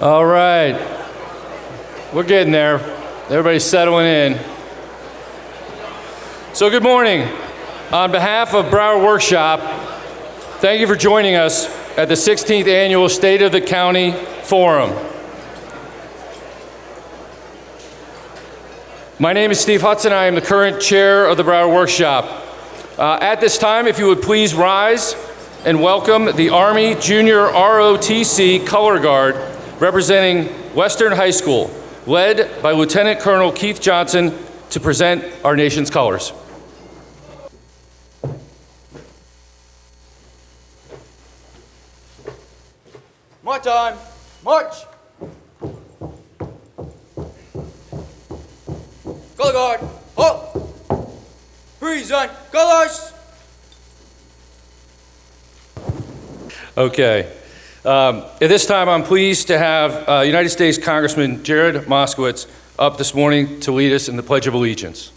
All right. We're getting there. Everybody's settling in. So good morning. On behalf of Broward Workshop, thank you for joining us at the 16th Annual State of the County Forum. My name is Steve Hudson. I am the current chair of the Broward Workshop. At this time, if you would please rise and welcome the Army Junior ROTC Color Guard representing Western High School, led by Lieutenant Colonel Keith Johnson, to present our nation's colors. My time, march! Color guard, halt! Present colors! Okay. At this time, I'm pleased to have United States Congressman Jared Moskowitz up this morning to lead us in the Pledge of Allegiance.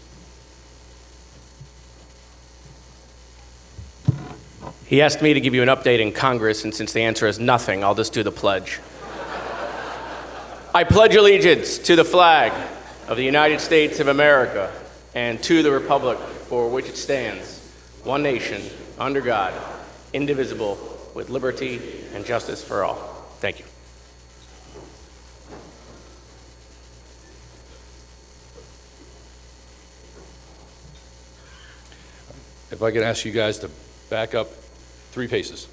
He asked me to give you an update in Congress, and since the answer is nothing, I'll just do the pledge. I pledge allegiance to the flag of the United States of America and to the republic for which it stands, one nation, under God, indivisible, with liberty and justice for all. Thank you. If I could ask you guys to back up 3 paces.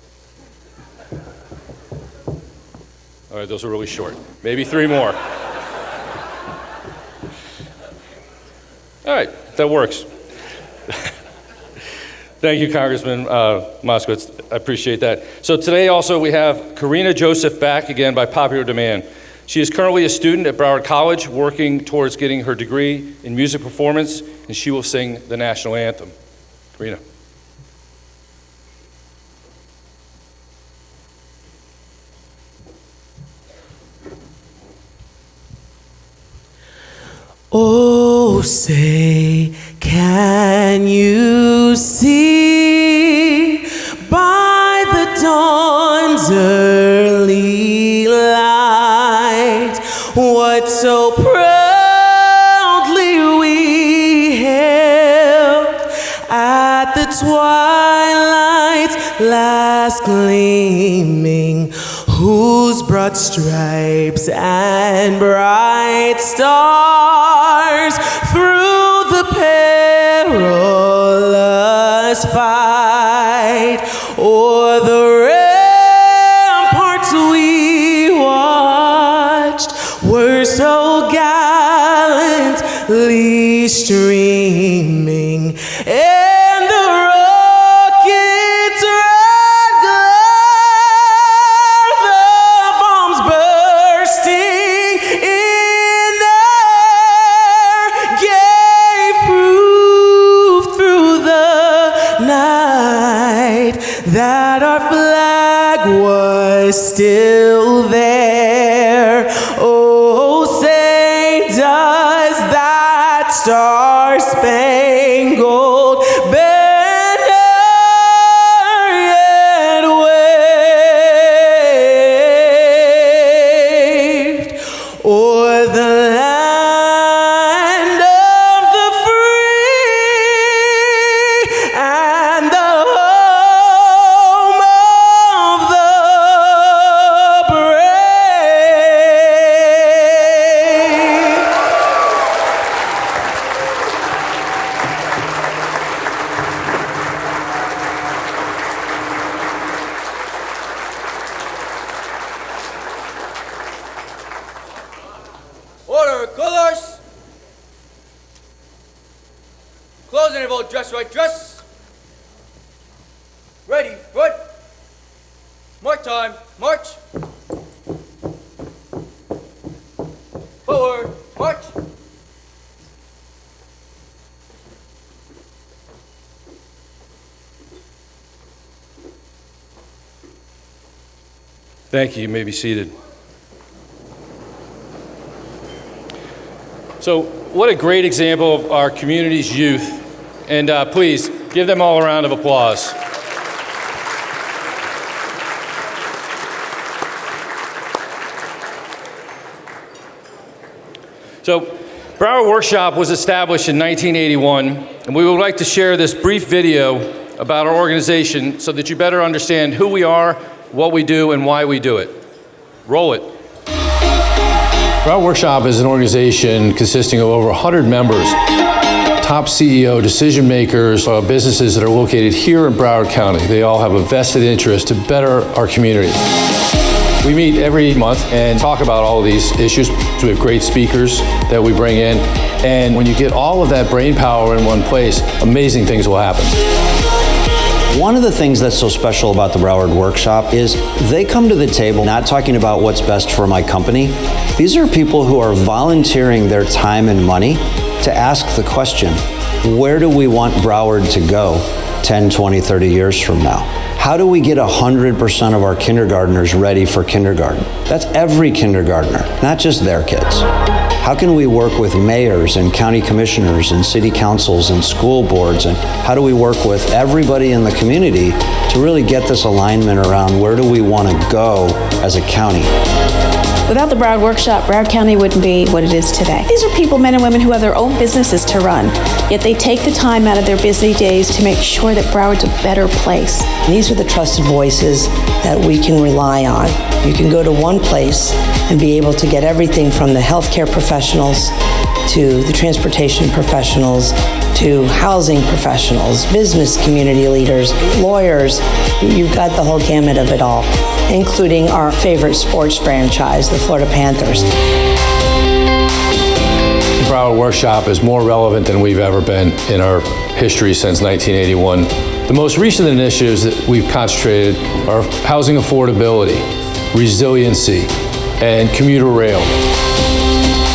All right, those are really short. Maybe 3 more. All right, that works. Thank you, Congressman Moskowitz. I appreciate that. So today also we have Karina Joseph back again by popular demand. She is currently a student at Broward College working towards getting her degree in music performance, and she will sing the national anthem. Karina. Oh, say, can you see by the dawn's early light what so proudly we hailed at the twilight's last gleaming, whose broad stripes and bright stars through the perilous fight o'er the ramparts we watched were so gallantly streaming, and the rockets' red glare, the bombs bursting in air, gave proof through the night that our flag was still there. Oh, say, does that star-spangled banner yet waved o'er the land of the free and the home of the brave? Order, colors! Close interval, dress right, dress! Ready, foot! Mark time, march! Forward, march! Thank you. You may be seated. So, what a great example of our community's youth. And please, give them all a round of applause. So, Broward Workshop was established in 1981, and we would like to share this brief video about our organization so that you better understand who we are, what we do, and why we do it. Roll it. Broward Workshop is an organization consisting of over 100 members, top CEO, decision makers, businesses that are located here in Broward County. They all have a vested interest to better our community. We meet every month and talk about all of these issues. We have great speakers that we bring in. And when you get all of that brain power in one place, amazing things will happen. One of the things that's so special about the Broward Workshop is they come to the table not talking about what's best for my company. These are people who are volunteering their time and money to ask the question, where do we want Broward to go 10, 20, 30 years from now? How do we get 100% of our kindergartners ready for kindergarten? That's every kindergartner, not just their kids. How can we work with mayors and county commissioners and city councils and school boards? And how do we work with everybody in the community to really get this alignment around where do we want to go as a county? Without the Broward Workshop, Broward County wouldn't be what it is today. These are people, men and women, who have their own businesses to run, yet they take the time out of their busy days to make sure that Broward's a better place. These are the trusted voices that we can rely on. You can go to one place and be able to get everything from the healthcare professionals to the transportation professionals to housing professionals, business community leaders, lawyers. You've got the whole gamut of it all, including our favorite sports franchise, the Florida Panthers. The Broward Workshop is more relevant than we've ever been in our history since 1981. The most recent initiatives that we've concentrated are housing affordability, resiliency, and commuter rail.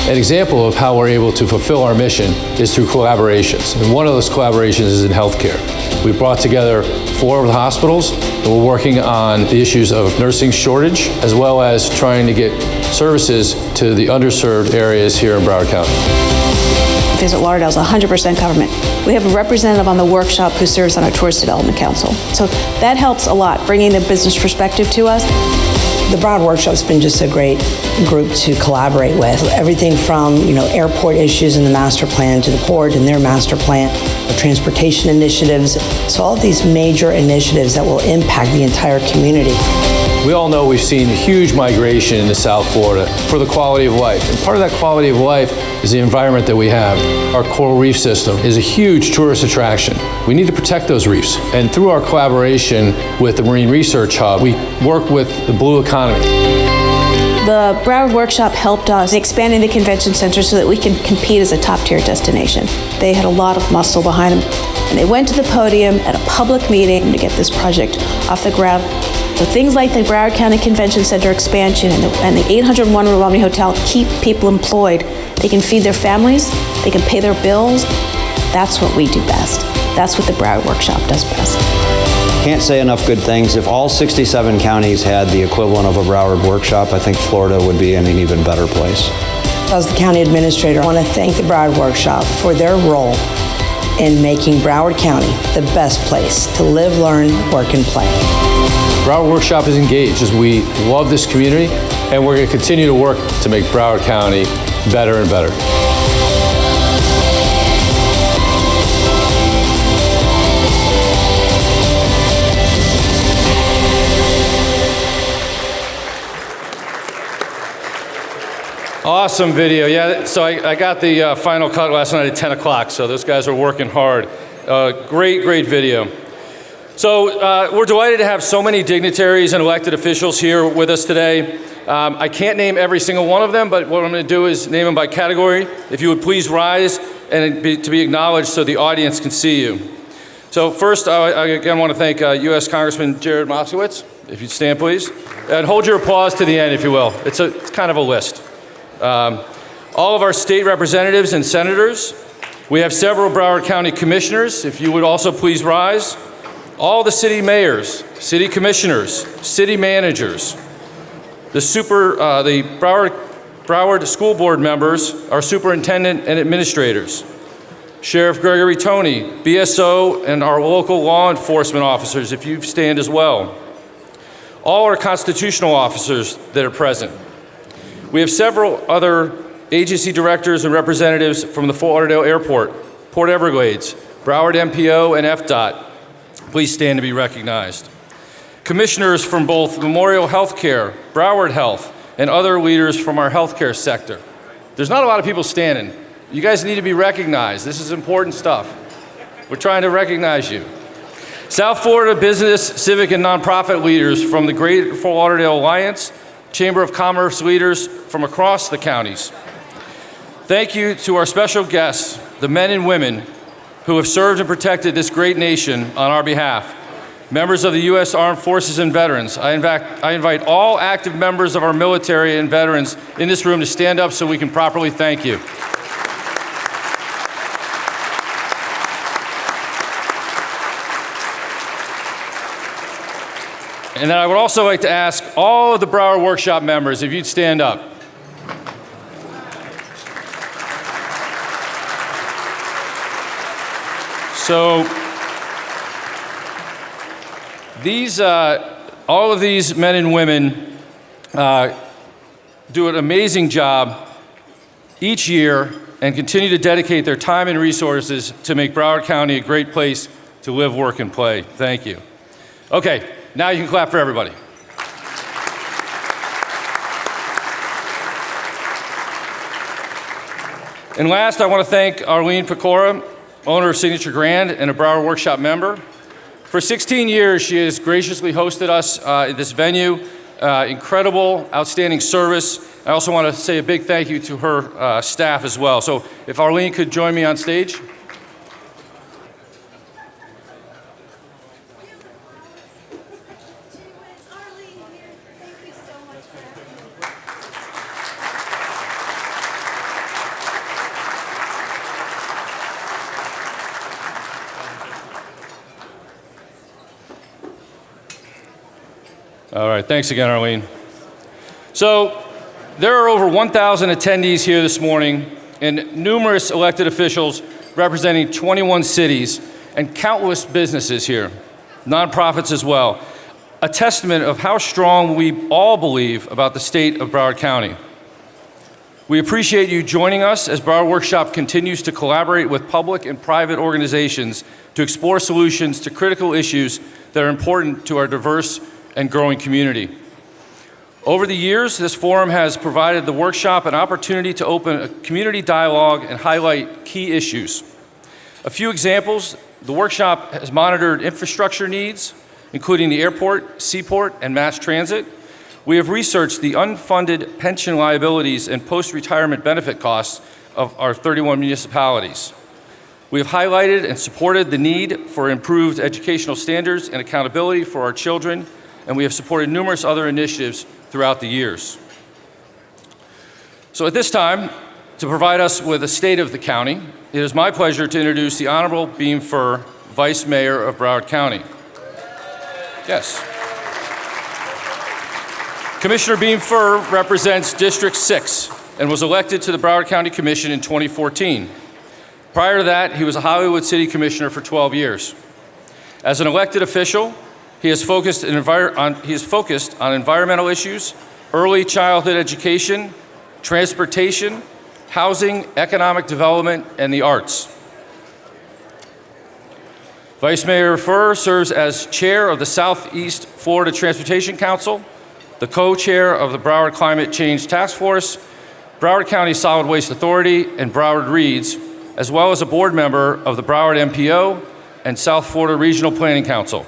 An example of how we're able to fulfill our mission is through collaborations. And one of those collaborations is in healthcare. We brought together 4 of the hospitals, and we're working on the issues of nursing shortage, as well as trying to get services to the underserved areas here in Broward County. Visit Lauderdale's 100% government. We have a representative on the workshop who serves on our Tourist Development Council. So that helps a lot, bringing the business perspective to us. The Broward Workshop's been just a great group to collaborate with. Everything from, airport issues in the master plan to the port and their master plan, the transportation initiatives. So all of these major initiatives that will impact the entire community. We all know we've seen a huge migration into South Florida for the quality of life. And part of that quality of life is the environment that we have. Our coral reef system is a huge tourist attraction. We need to protect those reefs. And through our collaboration with the Marine Research Hub, we work with the blue economy. The Broward Workshop helped us expanding the convention center so that we can compete as a top-tier destination. They had a lot of muscle behind them, and they went to the podium at a public meeting to get this project off the ground. So things like the Broward County Convention Center expansion and the 801 Room Omni Hotel keep people employed. They can feed their families, they can pay their bills. That's what we do best. That's what the Broward Workshop does best. Can't say enough good things. If all 67 counties had the equivalent of a Broward Workshop, I think Florida would be in an even better place. As the county administrator, I want to thank the Broward Workshop for their role in making Broward County the best place to live, learn, work, and play. Broward Workshop is engaged as we love this community, and we're going to continue to work to make Broward County better and better. Awesome video. Yeah, so I got the final cut last night at 10 o'clock, so those guys are working hard. Great video. So we're delighted to have so many dignitaries and elected officials here with us today. I can't name every single one of them, but what I'm going to do is name them by category. If you would please rise and to be acknowledged so the audience can see you. So first, I again want to thank U.S. Congressman Jared Moskowitz. If you'd stand, please. And hold your applause to the end, if you will. It's kind of a list. All of our state representatives and senators. We have several Broward County commissioners. If you would also please rise. All the city mayors, city commissioners, city managers, the Broward School Board members, our superintendent and administrators, Sheriff Gregory Toney, BSO, and our local law enforcement officers, if you stand as well. All our constitutional officers that are present. We have several other agency directors and representatives from the Fort Lauderdale Airport, Port Everglades, Broward MPO, and FDOT, please stand to be recognized. Commissioners from both Memorial Healthcare, Broward Health, and other leaders from our healthcare sector. There's not a lot of people standing. You guys need to be recognized. This is important stuff. We're trying to recognize you. South Florida business, civic, and nonprofit leaders from the Greater Fort Lauderdale Alliance, Chamber of Commerce leaders from across the counties. Thank you to our special guests, the men and women who have served and protected this great nation on our behalf. Members of the U.S. Armed Forces and veterans, I invite all active members of our military and veterans in this room to stand up so we can properly thank you. And then I would also like to ask all of the Broward Workshop members if you'd stand up. So these, all of these men and women do an amazing job each year and continue to dedicate their time and resources to make Broward County a great place to live, work, and play. Thank you. Okay. Now you can clap for everybody. And last, I want to thank Arlene Pecora, owner of Signature Grand and a Broward Workshop member. For 16 years, she has graciously hosted us at this venue. Incredible, outstanding service. I also want to say a big thank you to her staff as well. So if Arlene could join me on stage. All right, thanks again, Arlene. So there are over 1,000 attendees here this morning and numerous elected officials representing 21 cities and countless businesses here, nonprofits as well, a testament of how strong we all believe about the state of Broward County. We appreciate you joining us as Broward Workshop continues to collaborate with public and private organizations to explore solutions to critical issues that are important to our diverse and growing community. Over the years, this forum has provided the workshop an opportunity to open a community dialogue and highlight key issues. A few examples, the workshop has monitored infrastructure needs, including the airport, seaport, and mass transit. We have researched the unfunded pension liabilities and post-retirement benefit costs of our 31 municipalities. We have highlighted and supported the need for improved educational standards and accountability for our children, and we have supported numerous other initiatives throughout the years. So at this time, to provide us with a state of the county, it is my pleasure to introduce the Honorable Beam Fur, Vice Mayor of Broward County. Yes. Commissioner Beam Fur represents District 6 and was elected to the Broward County Commission in 2014. Prior to that, he was a Hollywood City Commissioner for 12 years. As an elected official, he is focused on environmental issues, early childhood education, transportation, housing, economic development, and the arts. Vice Mayor Fur serves as chair of the Southeast Florida Transportation Council, the co-chair of the Broward Climate Change Task Force, Broward County Solid Waste Authority, and Broward Reads, as well as a board member of the Broward MPO and South Florida Regional Planning Council.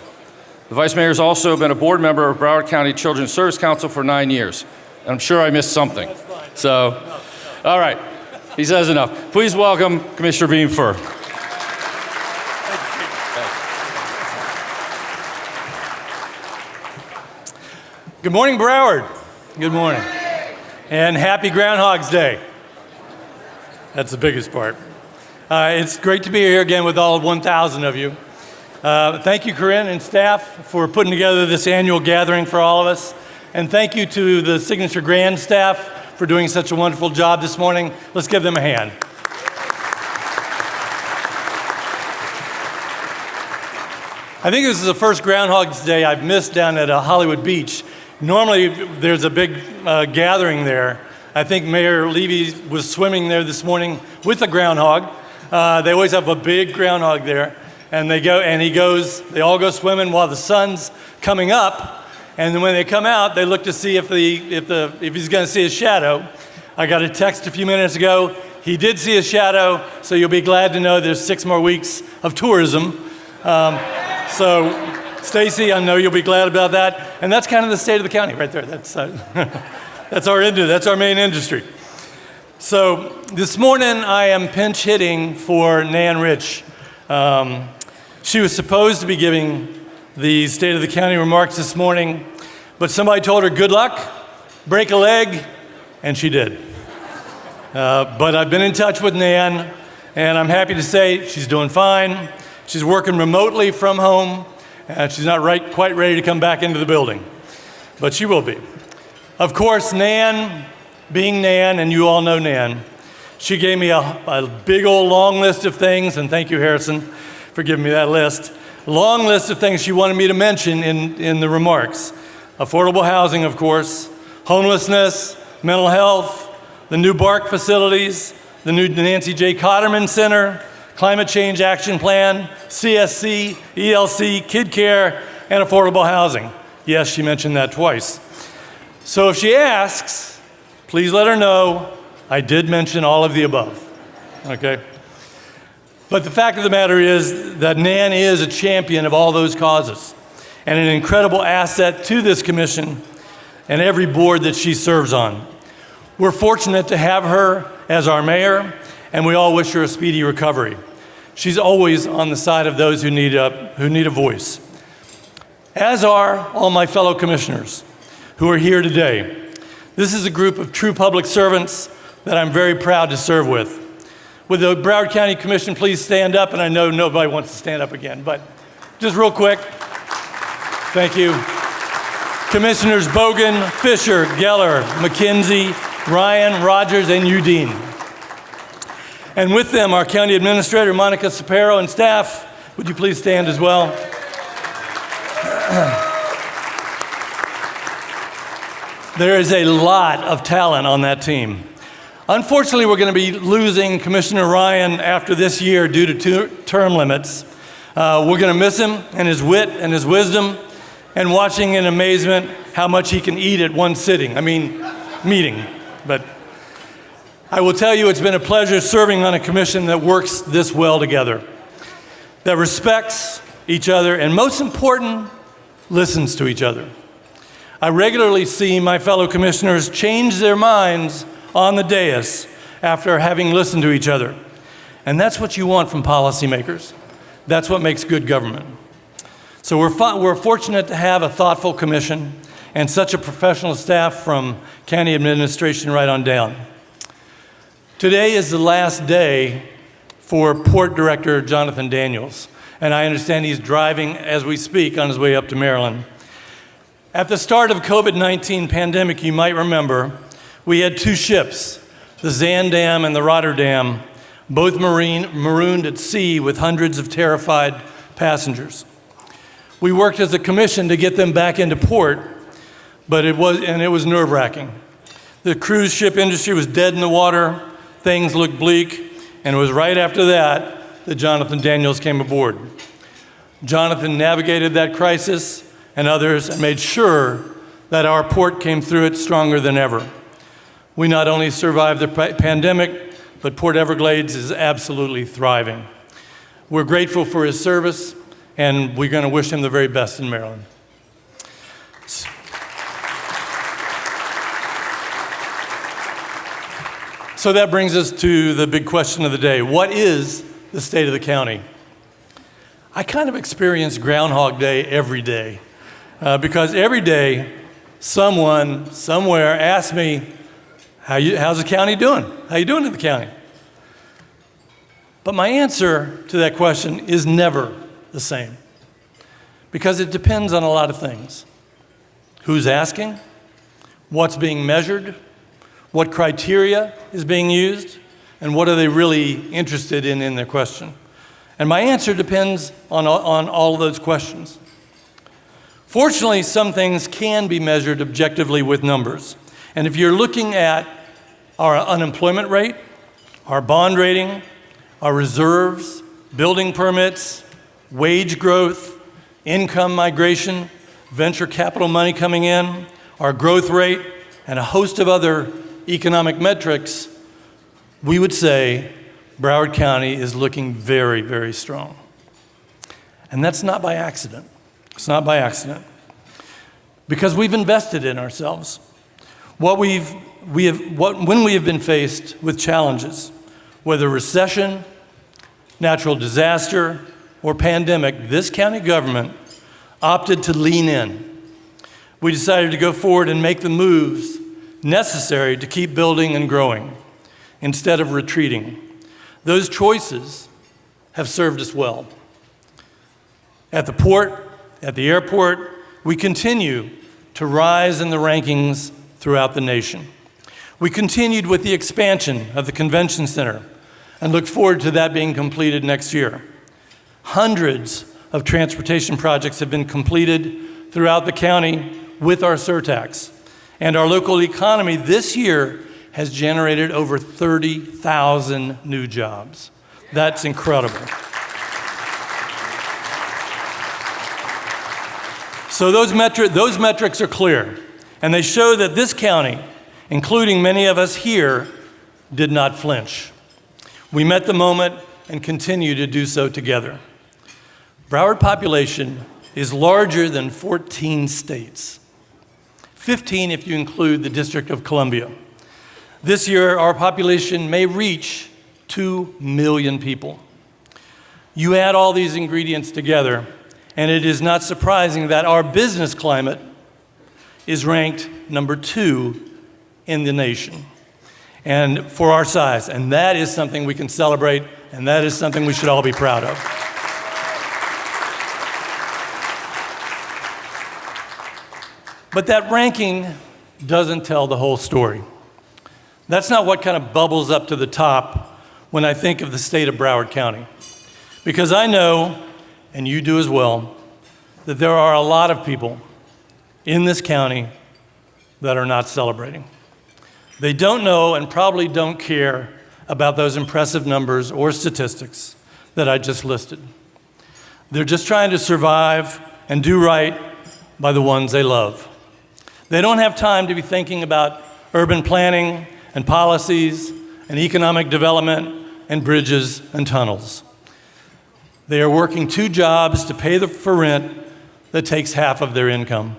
The Vice Mayor has also been a board member of Broward County Children's Service Council for 9 years. I'm sure I missed something. So, all right, he says enough. Please welcome Commissioner Beam Fur. Good morning, Broward. Good morning. And happy Groundhog's Day. That's the biggest part. It's great to be here again with all 1,000 of you. Thank you, Corinne and staff, for putting together this annual gathering for all of us. And thank you to the Signature Grand staff for doing such a wonderful job this morning. Let's give them a hand. I think this is the first Groundhog's Day I've missed down at Hollywood Beach. Normally, there's a big gathering there. I think Mayor Levy was swimming there this morning with a groundhog. They always have a big groundhog there. And they all go swimming while the sun's coming up. And then when they come out, they look to see if he's going to see a shadow. I got a text a few minutes ago. He did see a shadow, so you'll be glad to know there's 6 more weeks of tourism. So Stacy, I know you'll be glad about that. And that's kind of the state of the county right there. That's our main industry. So this morning I am pinch hitting for Nan Rich. She was supposed to be giving the State of the County remarks this morning, but somebody told her good luck, break a leg, and she did. But I've been in touch with Nan, and I'm happy to say she's doing fine. She's working remotely from home. She's not quite ready to come back into the building, but she will be. Of course, Nan, being Nan, and you all know Nan, she gave me a big old long list of things, and thank you, Harrison, for giving me that list. Long list of things she wanted me to mention in the remarks. Affordable housing, of course, homelessness, mental health, the new BARC facilities, the new Nancy J. Cotterman Center, Climate Change Action Plan, CSC, ELC, Kid Care, and affordable housing. Yes, she mentioned that twice. So if she asks, please let her know I did mention all of the above, okay? But the fact of the matter is that Nan is a champion of all those causes and an incredible asset to this commission and every board that she serves on. We're fortunate to have her as our mayor, and we all wish her a speedy recovery. She's always on the side of those who need a voice, as are all my fellow commissioners who are here today. This is a group of true public servants that I'm very proud to serve with. Would the Broward County Commission please stand up? And I know nobody wants to stand up again, but just real quick. Thank you. Commissioners Bogan, Fisher, Geller, McKenzie, Ryan, Rogers, and Udine. And with them, our County Administrator, Monica Sapero, and staff. Would you please stand as well? There is a lot of talent on that team. Unfortunately, we're going to be losing Commissioner Ryan after this year due to term limits. We're going to miss him and his wit and his wisdom, and watching in amazement how much he can eat at one meeting. But I will tell you, it's been a pleasure serving on a commission that works this well together, that respects each other, and most important, listens to each other. I regularly see my fellow commissioners change their minds on the dais after having listened to each other. And that's what you want from policymakers. That's what makes good government. So we're fortunate to have a thoughtful commission and such a professional staff from county administration right on down. Today is the last day for Port Director Jonathan Daniels, and I understand he's driving as we speak on his way up to Maryland. At the start of COVID-19 pandemic, you might remember, we had 2 ships, the Zandam and the Rotterdam, both marooned at sea with hundreds of terrified passengers. We worked as a commission to get them back into port, but it was nerve-wracking. The cruise ship industry was dead in the water, things looked bleak, and it was right after that that Jonathan Daniels came aboard. Jonathan navigated that crisis and others and made sure that our port came through it stronger than ever. We not only survived the pandemic, but Port Everglades is absolutely thriving. We're grateful for his service, and we're going to wish him the very best in Maryland. So that brings us to the big question of the day. What is the state of the county? I kind of experience Groundhog Day every day because every day someone somewhere asks me, how's the county doing? How you doing in the county? But my answer to that question is never the same because it depends on a lot of things. Who's asking? What's being measured? What criteria is being used? And what are they really interested in their question? And my answer depends on all of those questions. Fortunately, some things can be measured objectively with numbers. And if you're looking at our unemployment rate, our bond rating, our reserves, building permits, wage growth, income migration, venture capital money coming in, our growth rate, and a host of other economic metrics, we would say Broward County is looking very, very strong. And that's not by accident. It's not by accident. Because we've invested in ourselves. When we have been faced with challenges, whether recession, natural disaster, or pandemic, this county government opted to lean in. We decided to go forward and make the moves necessary to keep building and growing instead of retreating. Those choices have served us well. At the port, at the airport, we continue to rise in the rankings throughout the nation. We continued with the expansion of the convention center and look forward to that being completed next year. Hundreds of transportation projects have been completed throughout the county with our surtax. And our local economy this year has generated over 30,000 new jobs. That's incredible. So those metrics are clear, and they show that this county, including many of us here, did not flinch. We met the moment and continue to do so together. Broward population is larger than 14 states, 15 if you include the District of Columbia. This year, our population may reach 2 million people. You add all these ingredients together, and it is not surprising that our business climate is ranked number 2 in the nation, and for our size. And that is something we can celebrate, and that is something we should all be proud of. But that ranking doesn't tell the whole story. That's not what kind of bubbles up to the top when I think of the state of Broward County. Because I know, and you do as well, that there are a lot of people in this county that are not celebrating. They don't know and probably don't care about those impressive numbers or statistics that I just listed. They're just trying to survive and do right by the ones they love. They don't have time to be thinking about urban planning and policies and economic development and bridges and tunnels. They are working 2 jobs to pay for rent that takes half of their income.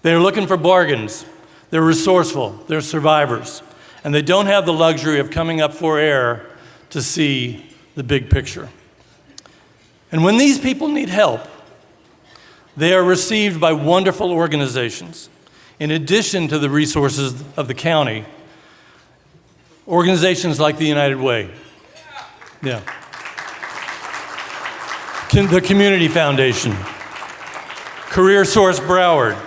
They are looking for bargains. They're resourceful. They're survivors. And they don't have the luxury of coming up for air to see the big picture. And when these people need help, they are received by wonderful organizations. In addition to the resources of the county, organizations like the United Way, the Community Foundation, Career Source Broward,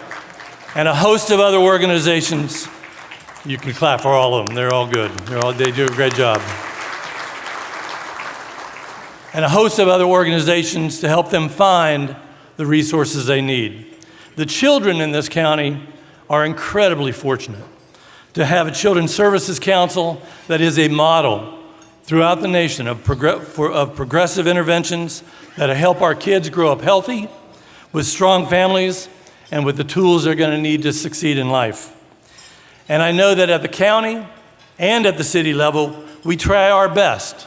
and a host of other organizations. You can clap for all of them. They're all good. They do a great job. And a host of other organizations to help them find the resources they need. The children in this county are incredibly fortunate to have a Children's Services Council that is a model throughout the nation of progressive interventions that help our kids grow up healthy, with strong families, and with the tools they're going to need to succeed in life. And I know that at the county and at the city level, we try our best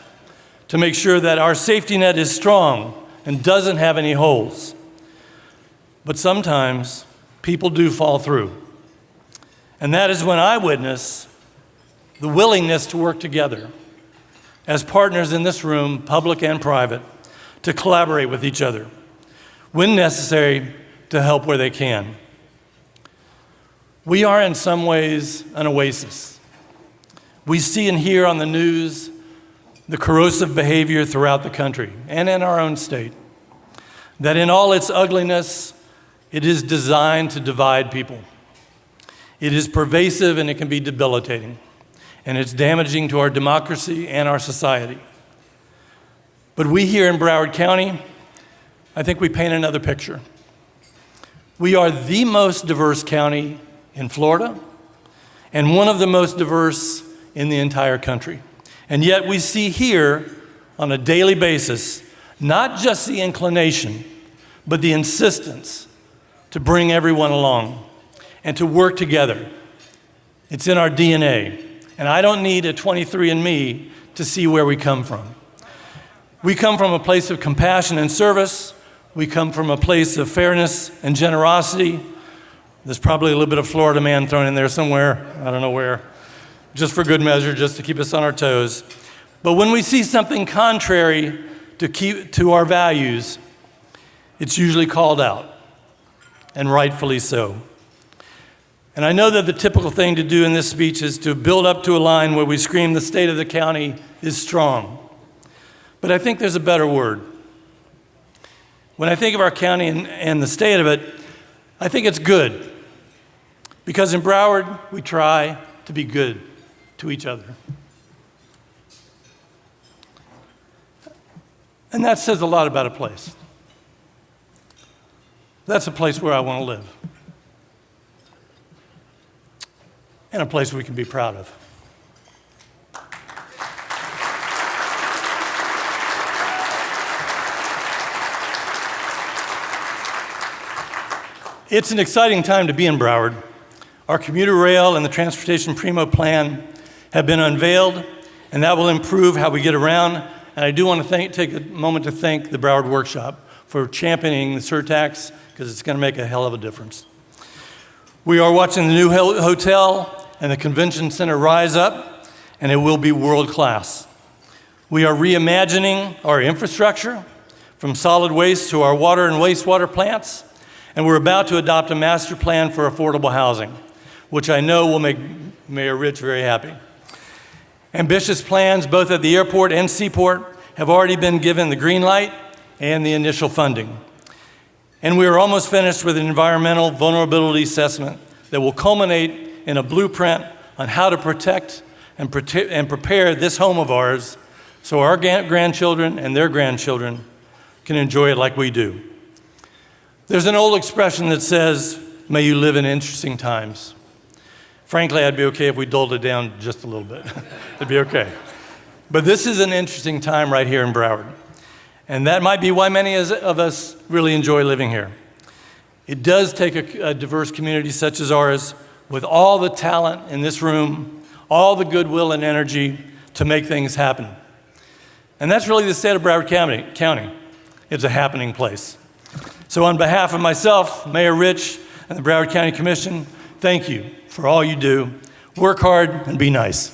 to make sure that our safety net is strong and doesn't have any holes. But sometimes people do fall through. And that is when I witness the willingness to work together as partners in this room, public and private, to collaborate with each other, when necessary, to help where they can. We are in some ways an oasis. We see and hear on the news the corrosive behavior throughout the country and in our own state, that in all its ugliness, it is designed to divide people. It is pervasive and it can be debilitating, and it's damaging to our democracy and our society. But we here in Broward County, I think we paint another picture. We are the most diverse county in Florida and one of the most diverse in the entire country. And yet we see here on a daily basis, not just the inclination, but the insistence to bring everyone along and to work together. It's in our DNA. And I don't need a 23andMe to see where we come from. We come from a place of compassion and service. We come from a place of fairness and generosity. There's probably a little bit of Florida man thrown in there somewhere, I don't know where, just for good measure, just to keep us on our toes. But when we see something contrary to our values, it's usually called out, and rightfully so. And I know that the typical thing to do in this speech is to build up to a line where we scream the state of the county is strong. But I think there's a better word. When I think of our county and the state of it, I think it's good. Because in Broward, we try to be good to each other. And that says a lot about a place. That's a place where I want to live. And a place we can be proud of. It's an exciting time to be in Broward. Our commuter rail and the Transportation Primo plan have been unveiled, and that will improve how we get around. And I do want to take a moment to thank the Broward Workshop for championing the surtax, because it's going to make a hell of a difference. We are watching the new hotel and the convention center rise up, and it will be world class. We are reimagining our infrastructure from solid waste to our water and wastewater plants, and we're about to adopt a master plan for affordable housing, which I know will make Mayor Rich very happy. Ambitious plans both at the airport and seaport have already been given the green light and the initial funding. And we are almost finished with an environmental vulnerability assessment that will culminate in a blueprint on how to protect and prepare this home of ours so our grandchildren and their grandchildren can enjoy it like we do. There's an old expression that says, may you live in interesting times. Frankly, I'd be okay if we dulled it down just a little bit. It'd be okay. But this is an interesting time right here in Broward. And that might be why many of us really enjoy living here. It does take a diverse community such as ours, with all the talent in this room, all the goodwill and energy to make things happen. And that's really the state of Broward County. It's a happening place. So on behalf of myself, Mayor Rich, and the Broward County Commission, thank you for all you do. Work hard and be nice.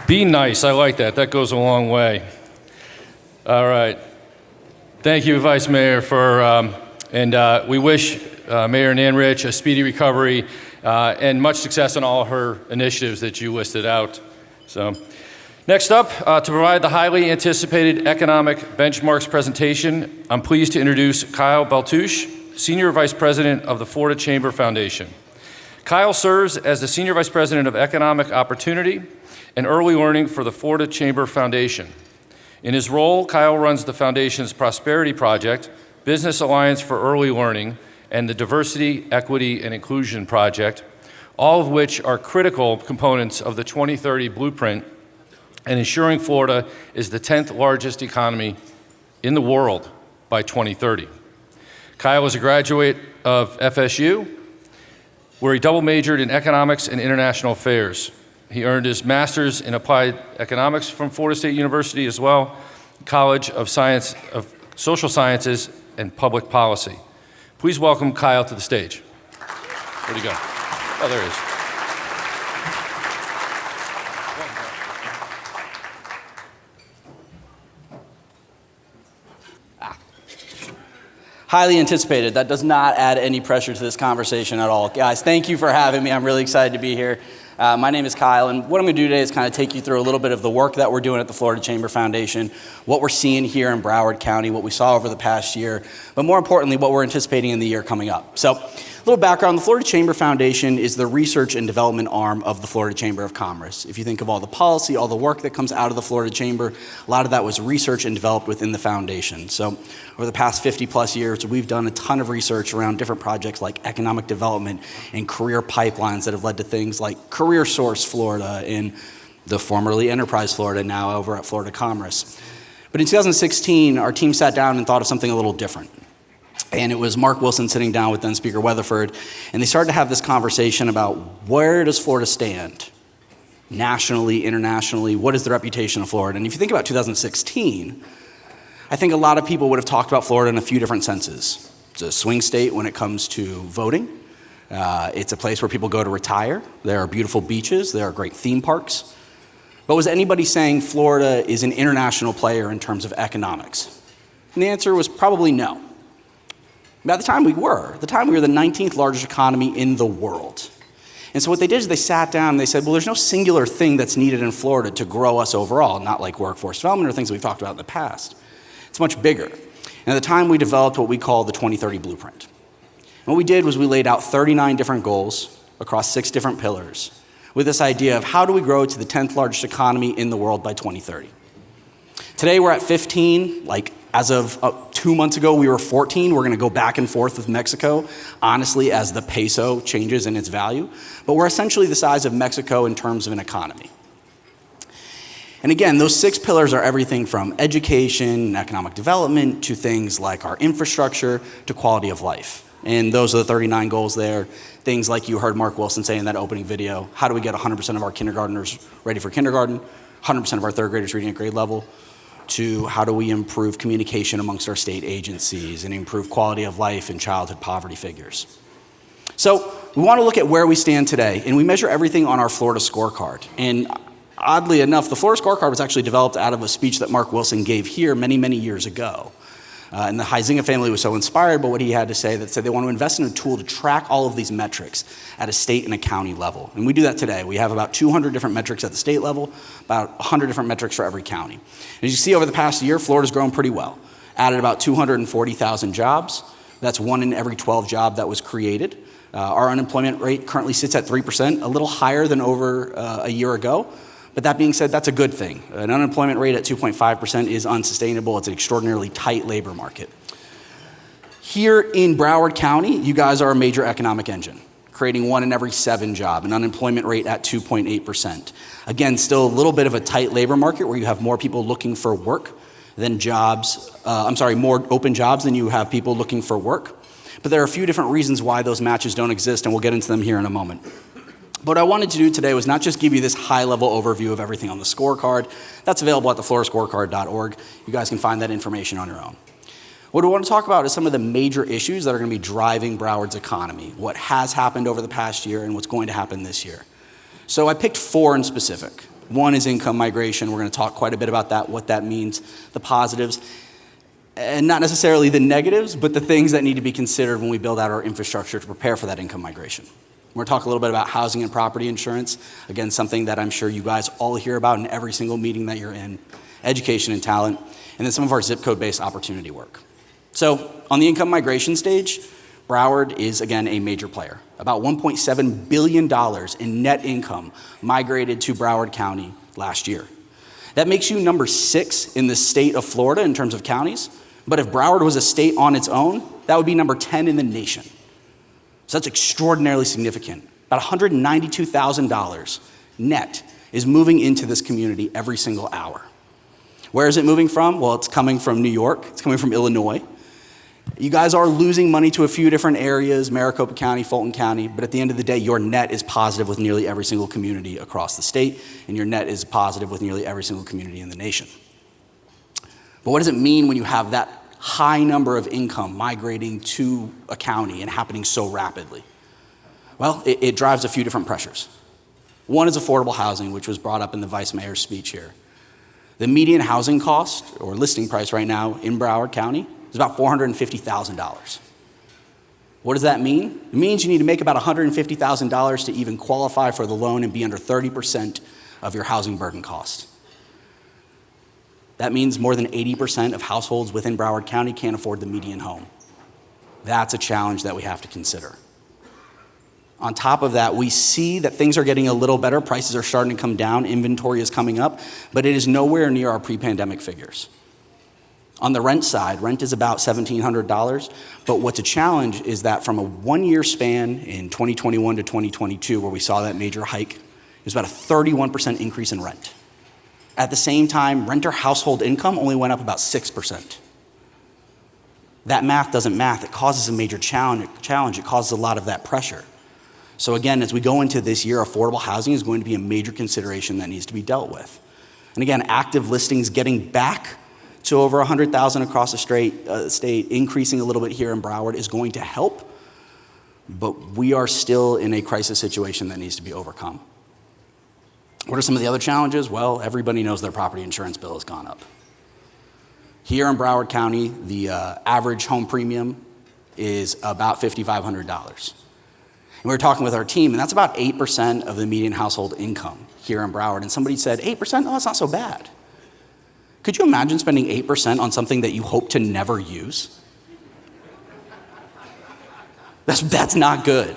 Be nice, I like that. That goes a long way. All right. Thank you, Vice Mayor, and we wish Mayor Nan Rich a speedy recovery and much success on all her initiatives that you listed out. So, next up, to provide the highly anticipated economic benchmarks presentation, I'm pleased to introduce Kyle Baltouche, Senior Vice President of the Florida Chamber Foundation. Kyle serves as the Senior Vice President of Economic Opportunity and Early Learning for the Florida Chamber Foundation. In his role, Kyle runs the Foundation's Prosperity Project, Business Alliance for Early Learning, and the Diversity, Equity, and Inclusion Project, all of which are critical components of the 2030 Blueprint and ensuring Florida is the 10th largest economy in the world by 2030. Kyle is a graduate of FSU, where he double majored in economics and international affairs. He earned his master's in applied economics from Florida State University as well, College of Social Sciences and Public Policy. Please welcome Kyle to the stage. Where'd he go? Oh, there he is. Highly anticipated. That does not add any pressure to this conversation at all. Guys, thank you for having me. I'm really excited to be here. My name is Kyle, and what I'm going to do today is kind of take you through a little bit of the work that we're doing at the Florida Chamber Foundation, what we're seeing here in Broward County, what we saw over the past year, but more importantly, what we're anticipating in the year coming up. So little background, the Florida Chamber Foundation is the research and development arm of the Florida Chamber of Commerce. If you think of all the policy, all the work that comes out of the Florida Chamber, a lot of that was research and developed within the foundation. So over the past 50 plus years, we've done a ton of research around different projects like economic development and career pipelines that have led to things like Career Source Florida and the formerly Enterprise Florida, now over at Florida Commerce. But in 2016, our team sat down and thought of something a little different. And it was Mark Wilson sitting down with then Speaker Weatherford, and they started to have this conversation about where does Florida stand? Nationally, internationally, what is the reputation of Florida? And if you think about 2016, I think a lot of people would have talked about Florida in a few different senses. It's a swing state when it comes to voting. It's a place where people go to retire. There are beautiful beaches. There are great theme parks. But was anybody saying Florida is an international player in terms of economics? And the answer was probably no. At the time we were the 19th largest economy in the world. And so what they did is they sat down and they said, well, there's no singular thing that's needed in Florida to grow us overall, not like workforce development or things we've talked about in the past. It's much bigger. And at the time we developed what we call the 2030 Blueprint. And what we did was we laid out 39 different goals across 6 different pillars with this idea of how do we grow to the 10th largest economy in the world by 2030. Today we're at 15, as of 2 months ago, we were 14. We're gonna go back and forth with Mexico, honestly, as the peso changes in its value. But we're essentially the size of Mexico in terms of an economy. And again, those 6 pillars are everything from education and economic development to things like our infrastructure to quality of life. And those are the 39 goals there. Things like you heard Mark Wilson say in that opening video, how do we get 100% of our kindergartners ready for kindergarten, 100% of our third graders reading at grade level, to how do we improve communication amongst our state agencies and improve quality of life and childhood poverty figures. So we want to look at where we stand today, and we measure everything on our Florida scorecard. And oddly enough, the Florida scorecard was actually developed out of a speech that Mark Wilson gave here many, many years ago. And the Huizinga family was so inspired by what he had to say that said they want to invest in a tool to track all of these metrics at a state and a county level. And we do that today. We have about 200 different metrics at the state level, about 100 different metrics for every county. As you see over the past year, Florida's grown pretty well. Added about 240,000 jobs. That's 1 in every 12 job that was created. Our unemployment rate currently sits at 3%, a little higher than over a year ago. But that being said, that's a good thing. An unemployment rate at 2.5% is unsustainable. It's an extraordinarily tight labor market. Here in Broward County, you guys are a major economic engine, creating 1 in every 7 jobs, an unemployment rate at 2.8%. Again, still a little bit of a tight labor market where you have more people looking for work than more open jobs than you have people looking for work. But there are a few different reasons why those matches don't exist, and we'll get into them here in a moment. What I wanted to do today was not just give you this high-level overview of everything on the scorecard. That's available at thefloridascorecard.org. You guys can find that information on your own. What I want to talk about is some of the major issues that are going to be driving Broward's economy, what has happened over the past year and what's going to happen this year. So I picked 4 in specific. 1 is income migration. We're going to talk quite a bit about that, what that means, the positives, and not necessarily the negatives, but the things that need to be considered when we build out our infrastructure to prepare for that income migration. We're going to talk a little bit about housing and property insurance. Again, something that I'm sure you guys all hear about in every single meeting that you're in. Education and talent, and then some of our zip code-based opportunity work. So on the income migration stage, Broward is, again, a major player. About $1.7 billion in net income migrated to Broward County last year. That makes you number 6 in the state of Florida in terms of counties, but if Broward was a state on its own, that would be number 10 in the nation. So that's extraordinarily significant. About $192,000 net is moving into this community every single hour. Where is it moving from? Well, it's coming from New York. It's coming from Illinois. You guys are losing money to a few different areas, Maricopa County, Fulton County, but at the end of the day, your net is positive with nearly every single community across the state, and your net is positive with nearly every single community in the nation. But what does it mean when you have that high number of income migrating to a county and happening so rapidly? Well, it drives a few different pressures. One is affordable housing, which was brought up in the Vice Mayor's speech here. The median housing cost, or listing price right now in Broward County, is about $450,000. What does that mean? It means you need to make about $150,000 to even qualify for the loan and be under 30% of your housing burden cost. That means more than 80% of households within Broward County can't afford the median home. That's a challenge that we have to consider. On top of that, we see that things are getting a little better. Prices are starting to come down. Inventory is coming up, but it is nowhere near our pre-pandemic figures. On the rent side, rent is about $1,700, but what's a challenge is that from a one-year span in 2021 to 2022, where we saw that major hike, it was about a 31% increase in rent. At the same time, renter household income only went up about 6%. That math doesn't math. It causes a major challenge. It causes a lot of that pressure. So again, as we go into this year, affordable housing is going to be a major consideration that needs to be dealt with. And again, active listings getting back to over 100,000 across the state, increasing a little bit here in Broward is going to help, but we are still in a crisis situation that needs to be overcome. What are some of the other challenges? Well, everybody knows their property insurance bill has gone up. Here in Broward County, the average home premium is about $5,500. And we were talking with our team, and that's about 8% of the median household income here in Broward. And somebody said, 8%? Oh, that's not so bad. Could you imagine spending 8% on something that you hope to never use? That's not good.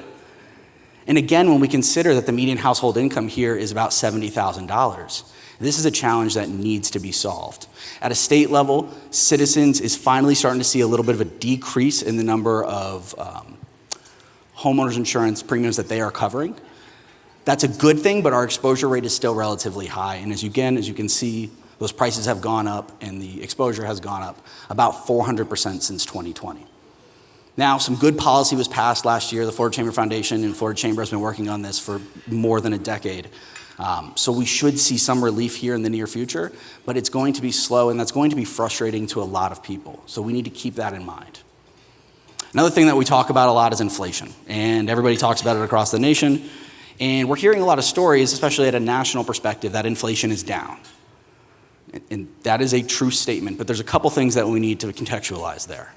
And again, when we consider that the median household income here is about $70,000, this is a challenge that needs to be solved. At a state level, Citizens is finally starting to see a little bit of a decrease in the number of homeowners insurance premiums that they are covering. That's a good thing, but our exposure rate is still relatively high. And as you can see, those prices have gone up and the exposure has gone up about 400% since 2020. Now, some good policy was passed last year. The Florida Chamber Foundation and Florida Chamber has been working on this for more than a decade. So we should see some relief here in the near future, but it's going to be slow, and that's going to be frustrating to a lot of people. So we need to keep that in mind. Another thing that we talk about a lot is inflation, and everybody talks about it across the nation. And we're hearing a lot of stories, especially at a national perspective, that inflation is down. And that is a true statement, but there's a couple things that we need to contextualize there.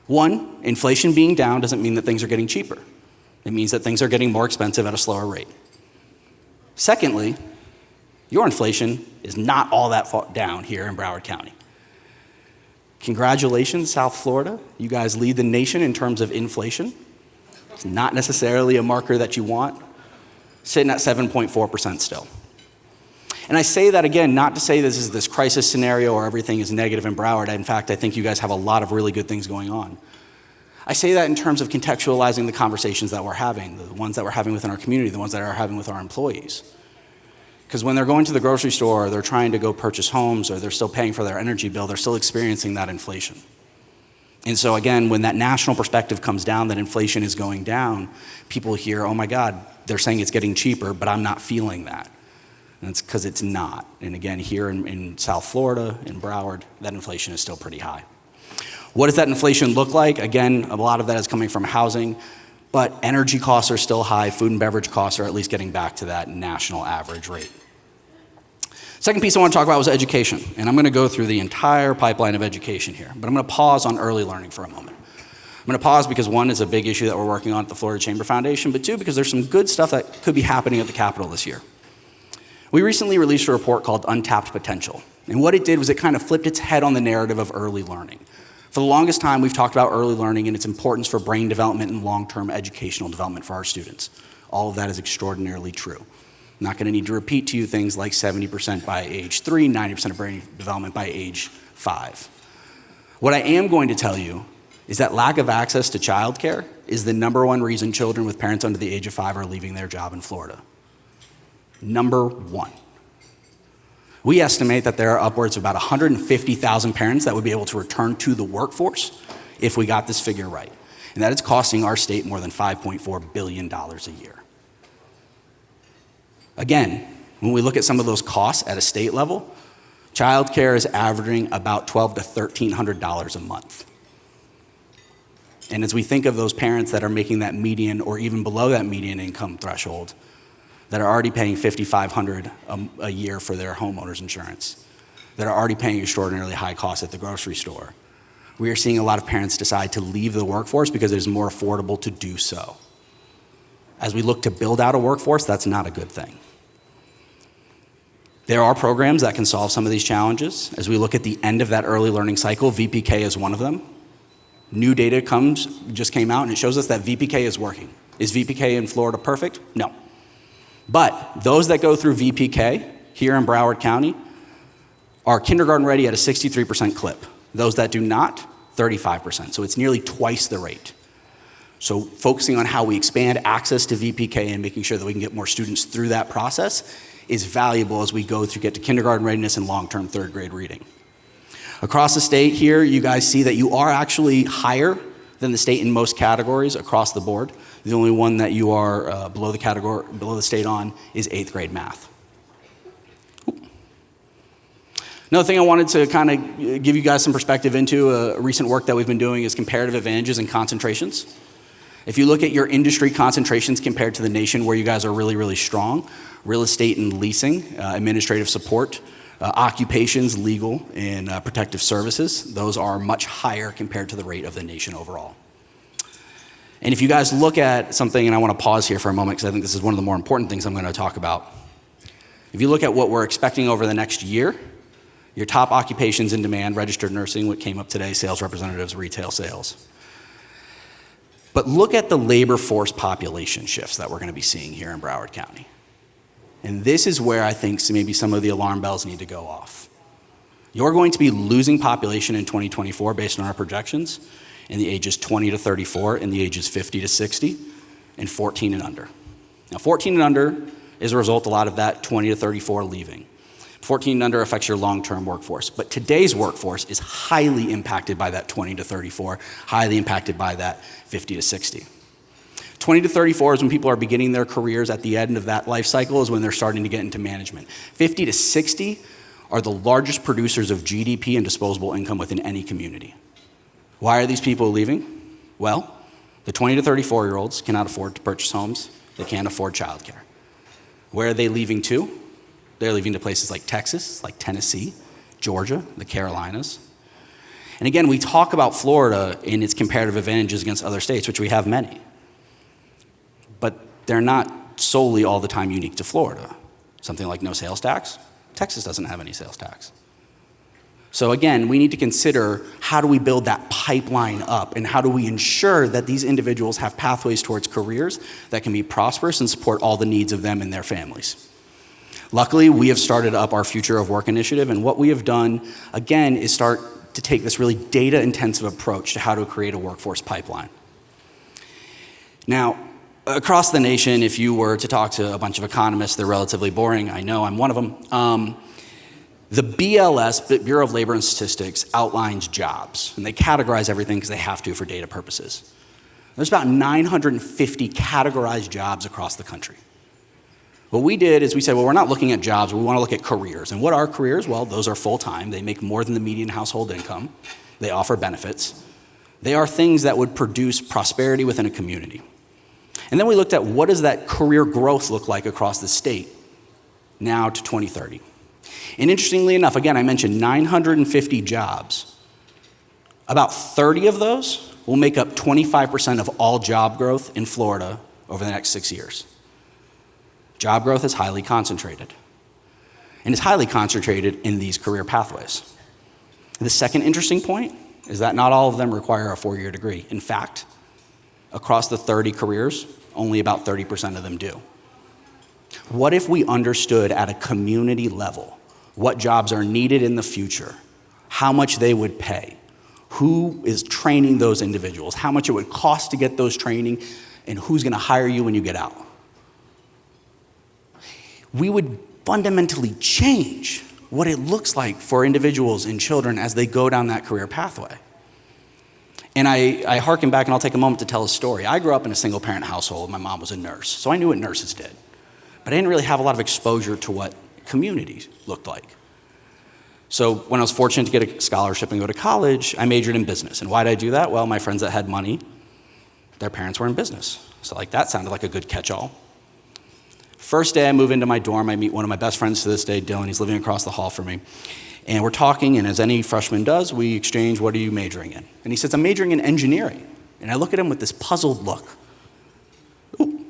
One, inflation being down doesn't mean that things are getting cheaper. It means that things are getting more expensive at a slower rate. Secondly, your inflation is not all that far down here in Broward County. Congratulations, South Florida. You guys lead the nation in terms of inflation. It's not necessarily a marker that you want. Sitting at 7.4% still. And I say that again, not to say this is this crisis scenario or everything is negative in Broward. In fact, I think you guys have a lot of really good things going on. I say that in terms of contextualizing the conversations that we're having, the ones that we're having within our community, the ones that are having with our employees. Because when they're going to the grocery store, or they're trying to go purchase homes, or they're still paying for their energy bill, they're still experiencing that inflation. And so again, when that national perspective comes down, that inflation is going down, people hear, oh my God, they're saying it's getting cheaper, but I'm not feeling that. And it's because it's not. And again, here in South Florida, in Broward, that inflation is still pretty high. What does that inflation look like? Again, a lot of that is coming from housing, but energy costs are still high. Food and beverage costs are at least getting back to that national average rate. Second piece I want to talk about was education. And I'm going to go through the entire pipeline of education here, but I'm going to pause on early learning for a moment. I'm going to pause because one is a big issue that we're working on at the Florida Chamber Foundation, but two, because there's some good stuff that could be happening at the Capitol this year. We recently released a report called Untapped Potential. And what it did was it kind of flipped its head on the narrative of early learning. For the longest time, we've talked about early learning and its importance for brain development and long-term educational development for our students. All of that is extraordinarily true. I'm not going to need to repeat to you things like 70% by age 3, 90% of brain development by age 5. What I am going to tell you is that lack of access to childcare is the #1 reason children with parents under the age of 5 are leaving their job in Florida. #1. We estimate that there are upwards of about 150,000 parents that would be able to return to the workforce if we got this figure right. And that is costing our state more than $5.4 billion a year. Again, when we look at some of those costs at a state level, childcare is averaging about $1,200 to $1,300 a month. And as we think of those parents that are making that median or even below that median income threshold, that are already paying $5,500 a year for their homeowners insurance, that are already paying extraordinarily high costs at the grocery store, we are seeing a lot of parents decide to leave the workforce because it is more affordable to do so. As we look to build out a workforce, that's not a good thing. There are programs that can solve some of these challenges. As we look at the end of that early learning cycle, VPK is one of them. New data just came out and it shows us that VPK is working. Is VPK in Florida perfect? No. But those that go through VPK here in Broward County are kindergarten ready at a 63% clip. Those that do not, 35%. So it's nearly twice the rate. So focusing on how we expand access to VPK and making sure that we can get more students through that process is valuable as we go through get to kindergarten readiness and long-term third grade reading. Across the state here, you guys see that you are actually higher than the state in most categories across the board. The only one that you are below the state on is 8th grade math. Another thing I wanted to kind of give you guys some perspective into recent work that we've been doing is comparative advantages and concentrations. If you look at your industry concentrations compared to the nation where you guys are really, really strong, real estate and leasing, administrative support, occupations, legal, and protective services, those are much higher compared to the rate of the nation overall. And if you guys look at something, and I want to pause here for a moment because I think this is one of the more important things I'm going to talk about. If you look at what we're expecting over the next year, your top occupations in demand, registered nursing, what came up today, sales representatives, retail sales. But look at the labor force population shifts that we're going to be seeing here in Broward County. And this is where I think maybe some of the alarm bells need to go off. You're going to be losing population in 2024 based on our projections in the ages 20 to 34, in the ages 50 to 60, and 14 and under. Now 14 and under is a result a lot of that 20 to 34 leaving. 14 and under affects your long-term workforce. But today's workforce is highly impacted by that 20 to 34, highly impacted by that 50 to 60. 20 to 34 is when people are beginning their careers. At the end of that life cycle is when they're starting to get into management. 50 to 60 are the largest producers of GDP and disposable income within any community. Why are these people leaving? Well, the 20 to 34-year-olds cannot afford to purchase homes. They can't afford childcare. Where are they leaving to? They're leaving to places like Texas, like Tennessee, Georgia, the Carolinas. And again, we talk about Florida in its comparative advantages against other states, which we have many. But they're not solely all the time unique to Florida. Something like no sales tax, Texas doesn't have any sales tax. So again, we need to consider how do we build that pipeline up and how do we ensure that these individuals have pathways towards careers that can be prosperous and support all the needs of them and their families. Luckily, we have started up our Future of Work initiative, and what we have done, again, is start to take this really data-intensive approach to how to create a workforce pipeline. Now, across the nation, if you were to talk to a bunch of economists, they're relatively boring. I know, I'm one of them. The BLS, Bureau of Labor and Statistics, outlines jobs, and they categorize everything because they have to for data purposes. There's about 950 categorized jobs across the country. What we did is we said, well, we're not looking at jobs, we want to look at careers. And what are careers? Well, those are full-time. They make more than the median household income. They offer benefits. They are things that would produce prosperity within a community. And then we looked at what does that career growth look like across the state now to 2030. And interestingly enough, again, I mentioned 950 jobs. About 30 of those will make up 25% of all job growth in Florida over the next 6 years. Job growth is highly concentrated. And it's highly concentrated in these career pathways. The second interesting point is that not all of them require a 4-year degree. In fact, across the 30 careers, only about 30% of them do. What if we understood at a community level what jobs are needed in the future, how much they would pay, who is training those individuals, how much it would cost to get those training, and who's going to hire you when you get out? We would fundamentally change what it looks like for individuals and children as they go down that career pathway. And I hearken back, and I'll take a moment to tell a story. I grew up in a single-parent household. My mom was a nurse, so I knew what nurses did. But I didn't really have a lot of exposure to what community looked like. So when I was fortunate to get a scholarship and go to college, I majored in business. And why did I do that? Well, my friends that had money, their parents were in business. So that sounded like a good catch-all. First day I move into my dorm, I meet one of my best friends to this day, Dylan. He's living across the hall from me. And we're talking, and as any freshman does, we exchange, what are you majoring in? And he says, I'm majoring in engineering. And I look at him with this puzzled look. Ooh,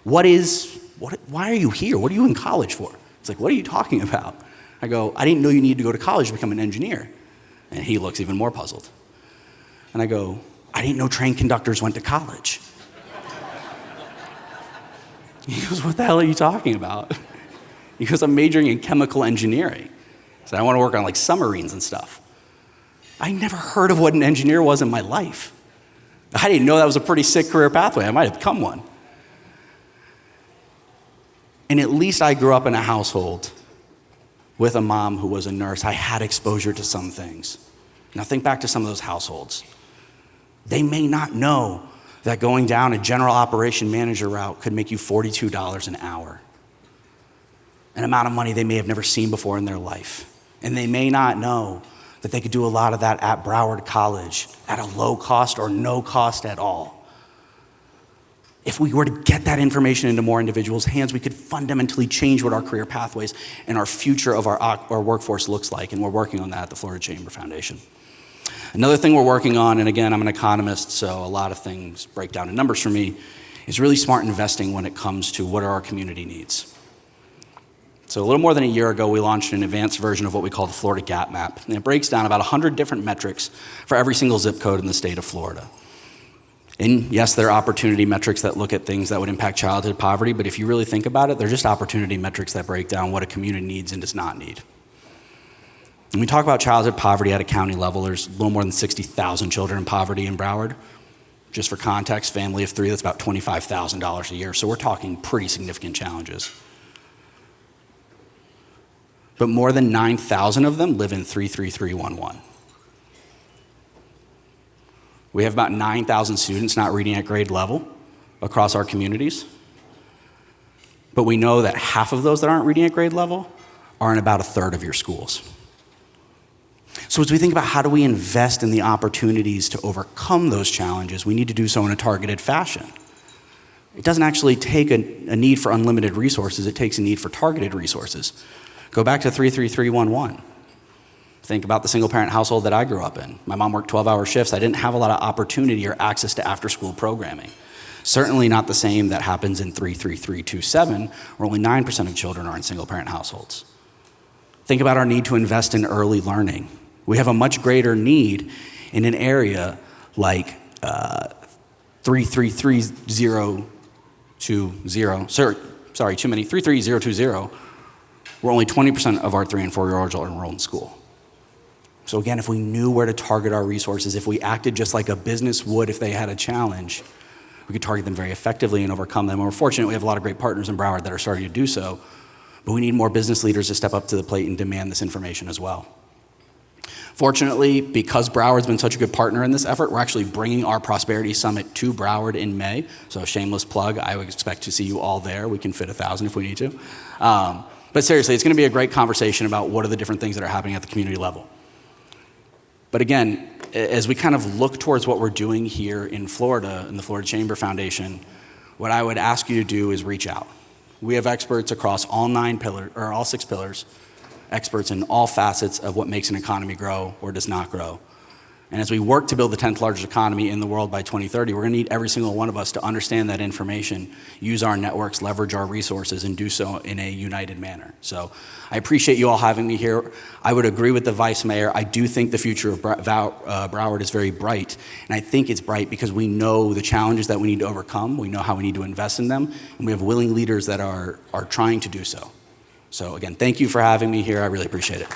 why are you here? What are you in college for? He's like, what are you talking about? I go, I didn't know you needed to go to college to become an engineer. And he looks even more puzzled. And I go, I didn't know train conductors went to college. He goes, what the hell are you talking about? He goes, I'm majoring in chemical engineering. I said, I want to work on like submarines and stuff. I never heard of what an engineer was in my life. I didn't know that was a pretty sick career pathway. I might have become one. And at least I grew up in a household with a mom who was a nurse. I had exposure to some things. Now think back to some of those households. They may not know that going down a general operation manager route could make you $42 an hour. An amount of money they may have never seen before in their life. And they may not know that they could do a lot of that at Broward College at a low cost or no cost at all. If we were to get that information into more individuals' hands, we could fundamentally change what our career pathways and our future of our workforce looks like, and we're working on that at the Florida Chamber Foundation. Another thing we're working on, and again, I'm an economist, so a lot of things break down in numbers for me, is really smart investing when it comes to what are our community needs. So a little more than a year ago, we launched an advanced version of what we call the Florida Gap Map. And it breaks down about 100 different metrics for every single zip code in the state of Florida. And yes, there are opportunity metrics that look at things that would impact childhood poverty, but if you really think about it, they're just opportunity metrics that break down what a community needs and does not need. When we talk about childhood poverty at a county level, there's a little more than 60,000 children in poverty in Broward. Just for context, family of 3, that's about $25,000 a year. So we're talking pretty significant challenges. But more than 9,000 of them live in 33311. We have about 9,000 students not reading at grade level across our communities. But we know that half of those that aren't reading at grade level are in about a third of your schools. So as we think about how do we invest in the opportunities to overcome those challenges, we need to do so in a targeted fashion. It doesn't actually take a need for unlimited resources, it takes a need for targeted resources. Go back to 33311. Think about the single parent household that I grew up in. My mom worked 12-hour shifts. I didn't have a lot of opportunity or access to after-school programming. Certainly not the same that happens in 33327, where only 9% of children are in single parent households. Think about our need to invest in early learning. We have a much greater need in an area like 33020, where only 20% of our 3 and 4-year-olds are enrolled in school. So again, if we knew where to target our resources, if we acted just like a business would if they had a challenge, we could target them very effectively and overcome them. And we're fortunate we have a lot of great partners in Broward that are starting to do so, but we need more business leaders to step up to the plate and demand this information as well. Fortunately, because Broward's been such a good partner in this effort, we're actually bringing our Prosperity Summit to Broward in May. So shameless plug, I would expect to see you all there. We can fit 1,000 if we need to. But seriously, it's going to be a great conversation about what are the different things that are happening at the community level. But again, as we kind of look towards what we're doing here in Florida, in the Florida Chamber Foundation, what I would ask you to do is reach out. We have experts across all 6 pillars, experts in all facets of what makes an economy grow or does not grow. And as we work to build the 10th largest economy in the world by 2030, we're going to need every single one of us to understand that information, use our networks, leverage our resources, and do so in a united manner. So I appreciate you all having me here. I would agree with the Vice Mayor. I do think the future of Broward is very bright. And I think it's bright because we know the challenges that we need to overcome. We know how we need to invest in them. And we have willing leaders that are trying to do so. So again, thank you for having me here. I really appreciate it.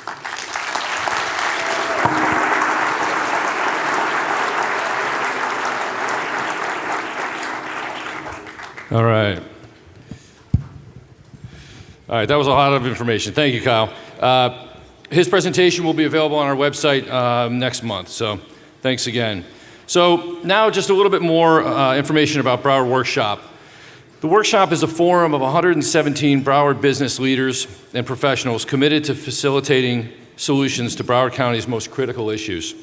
All right. That was a lot of information. Thank you, Kyle. His presentation will be available on our website next month, so thanks again. So now just a little bit more information about Broward Workshop. The workshop is a forum of 117 Broward business leaders and professionals committed to facilitating solutions to Broward County's most critical issues.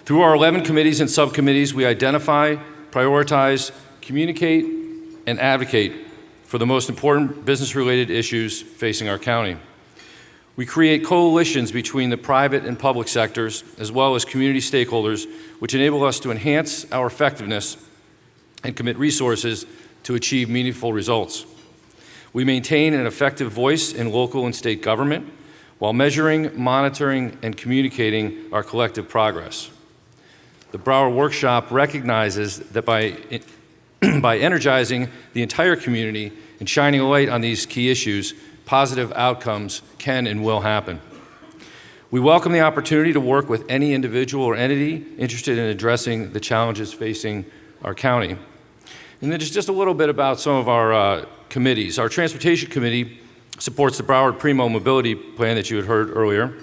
Through our 11 committees and subcommittees, we identify, prioritize, communicate, and advocate for the most important business-related issues facing our county. We create coalitions between the private and public sectors, as well as community stakeholders, which enable us to enhance our effectiveness and commit resources to achieve meaningful results. We maintain an effective voice in local and state government while measuring, monitoring, and communicating our collective progress. The Broward Workshop recognizes that by by energizing the entire community and shining a light on these key issues, positive outcomes can and will happen. We welcome the opportunity to work with any individual or entity interested in addressing the challenges facing our county. And then just a little bit about some of our committees. Our Transportation Committee supports the Broward Primo Mobility Plan that you had heard earlier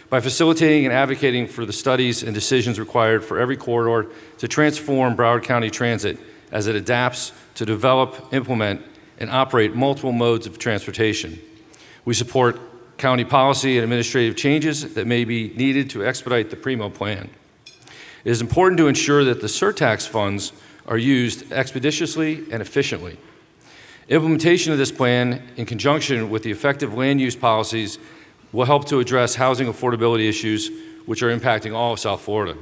by facilitating and advocating for the studies and decisions required for every corridor to transform Broward County Transit as it adapts to develop, implement, and operate multiple modes of transportation. We support county policy and administrative changes that may be needed to expedite the Primo Plan. It is important to ensure that the surtax funds are used expeditiously and efficiently. Implementation of this plan, in conjunction with the effective land use policies, will help to address housing affordability issues which are impacting all of South Florida.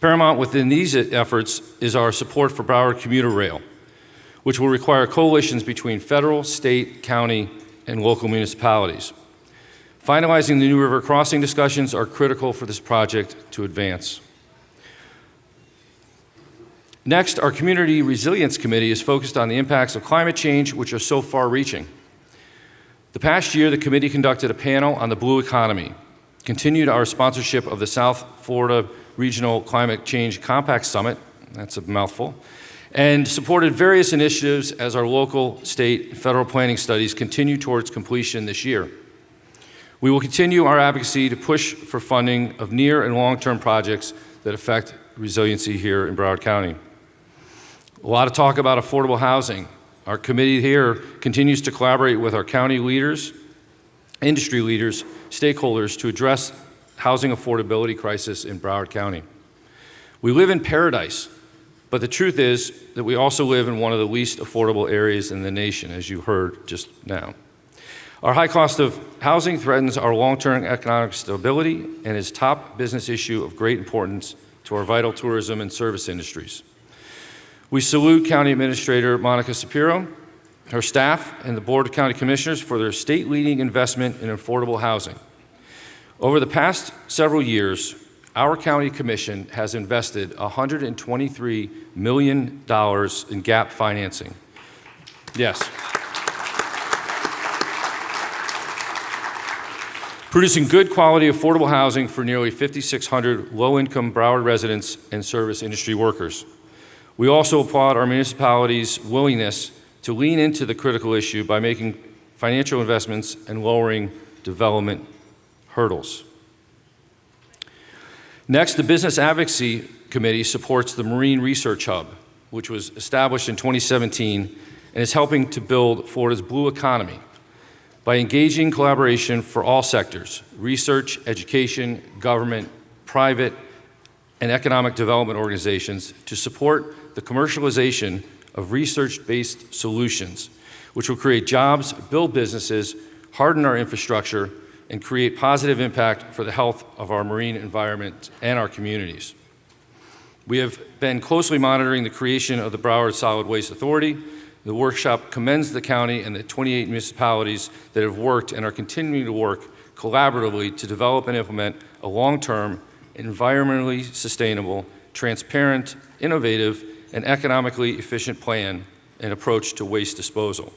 Paramount within these efforts is our support for Broward Commuter Rail, which will require coalitions between federal, state, county, and local municipalities. Finalizing the New River Crossing discussions are critical for this project to advance. Next, our Community Resilience Committee is focused on the impacts of climate change, which are so far-reaching. The past year, the committee conducted a panel on the blue economy, continued our sponsorship of the South Florida Regional Climate Change Compact Summit, that's a mouthful, and supported various initiatives as our local, state, and federal planning studies continue towards completion this year. We will continue our advocacy to push for funding of near and long-term projects that affect resiliency here in Broward County. A lot of talk about affordable housing. Our committee here continues to collaborate with our county leaders, industry leaders, stakeholders to address housing affordability crisis in Broward County. We live in paradise, but the truth is that we also live in one of the least affordable areas in the nation, as you heard just now. Our high cost of housing threatens our long-term economic stability and is top business issue of great importance to our vital tourism and service industries. We salute County Administrator Monica Shapiro, her staff, and the Board of County Commissioners for their state-leading investment in affordable housing. Over the past several years, our County Commission has invested $123 million in gap financing. Yes. Producing good quality, affordable housing for nearly 5,600 low-income Broward residents and service industry workers. We also applaud our municipality's willingness to lean into the critical issue by making financial investments and lowering development hurdles. Next, the Business Advocacy Committee supports the Marine Research Hub, which was established in 2017 and is helping to build Florida's blue economy by engaging collaboration for all sectors: research, education, government, private, and economic development organizations to support the commercialization of research-based solutions, which will create jobs, build businesses, harden our infrastructure, and create positive impact for the health of our marine environment and our communities. We have been closely monitoring the creation of the Broward Solid Waste Authority. The workshop commends the county and the 28 municipalities that have worked and are continuing to work collaboratively to develop and implement a long-term, environmentally sustainable, transparent, innovative, and economically efficient plan and approach to waste disposal.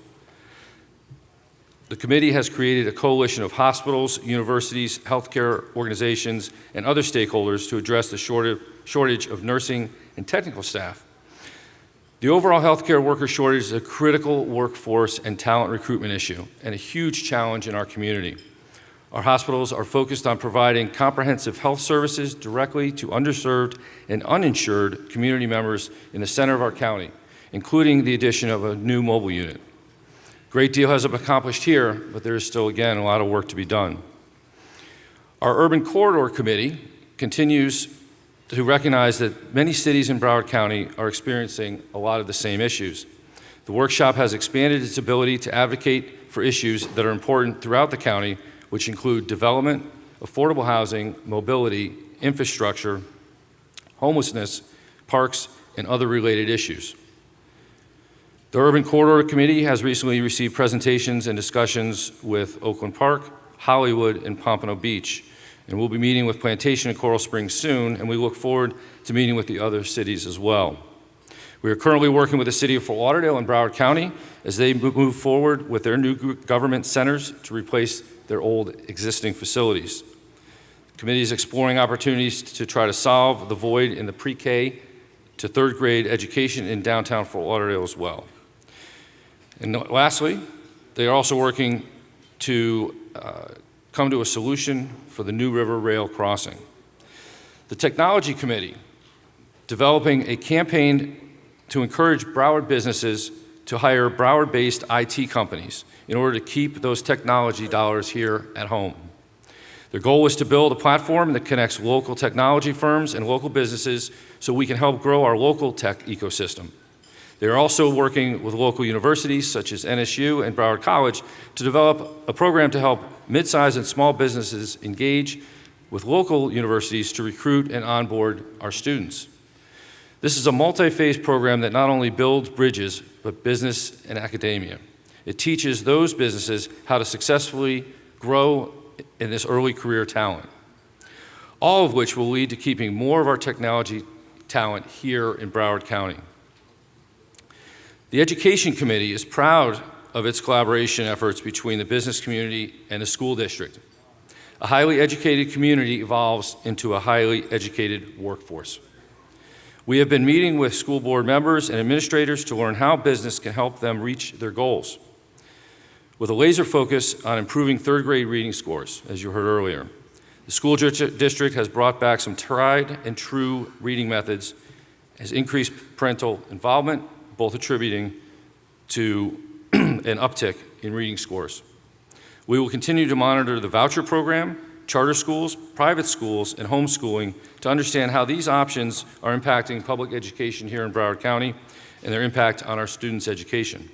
The committee has created a coalition of hospitals, universities, healthcare organizations, and other stakeholders to address the shortage of nursing and technical staff. The overall healthcare worker shortage is a critical workforce and talent recruitment issue and a huge challenge in our community. Our hospitals are focused on providing comprehensive health services directly to underserved and uninsured community members in the center of our county, including the addition of a new mobile unit. A great deal has been accomplished here, but there is still, again, a lot of work to be done. Our Urban Corridor Committee continues to recognize that many cities in Broward County are experiencing a lot of the same issues. The workshop has expanded its ability to advocate for issues that are important throughout the county, which include development, affordable housing, mobility, infrastructure, homelessness, parks, and other related issues. The Urban Corridor Committee has recently received presentations and discussions with Oakland Park, Hollywood, and Pompano Beach, and we'll be meeting with Plantation and Coral Springs soon, and we look forward to meeting with the other cities as well. We are currently working with the City of Fort Lauderdale and Broward County as they move forward with their new government centers to replace their old existing facilities. The committee is exploring opportunities to try to solve the void in the pre-K to third grade education in downtown Fort Lauderdale as well. And lastly, they are also working to come to a solution for the New River Rail crossing. The Technology Committee, developing a campaign to encourage Broward businesses to hire Broward-based IT companies in order to keep those technology dollars here at home. Their goal is to build a platform that connects local technology firms and local businesses so we can help grow our local tech ecosystem. They are also working with local universities such as NSU and Broward College to develop a program to help mid-sized and small businesses engage with local universities to recruit and onboard our students. This is a multi-phase program that not only builds bridges, but business and academia. It teaches those businesses how to successfully grow in this early career talent, all of which will lead to keeping more of our technology talent here in Broward County. The Education Committee is proud of its collaboration efforts between the business community and the school district. A highly educated community evolves into a highly educated workforce. We have been meeting with school board members and administrators to learn how business can help them reach their goals, with a laser focus on improving third grade reading scores, as you heard earlier. The school district has brought back some tried and true reading methods, has increased parental involvement, both attributing to an uptick in reading scores. We will continue to monitor the voucher program, charter schools, private schools, and homeschooling to understand how these options are impacting public education here in Broward County and their impact on our students' education.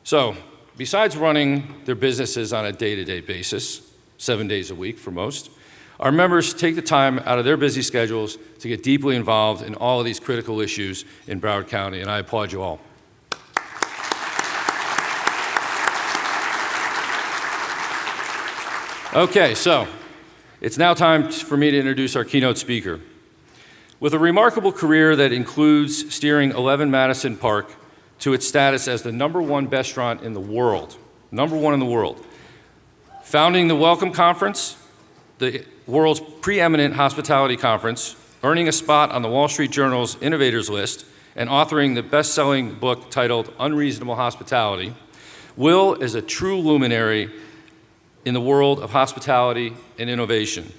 So, besides running their businesses on a day-to-day basis, 7 days a week for most, our members take the time out of their busy schedules to get deeply involved in all of these critical issues in Broward County, and I applaud you all. Okay, so it's now time for me to introduce our keynote speaker. With a remarkable career that includes steering 11 Madison Park to its status as the #1 restaurant in the world, #1 in the world, founding the Welcome Conference, the world's preeminent hospitality conference, earning a spot on the Wall Street Journal's Innovators list, and authoring the best-selling book titled Unreasonable Hospitality, Will is a true luminary in the world of hospitality and innovation.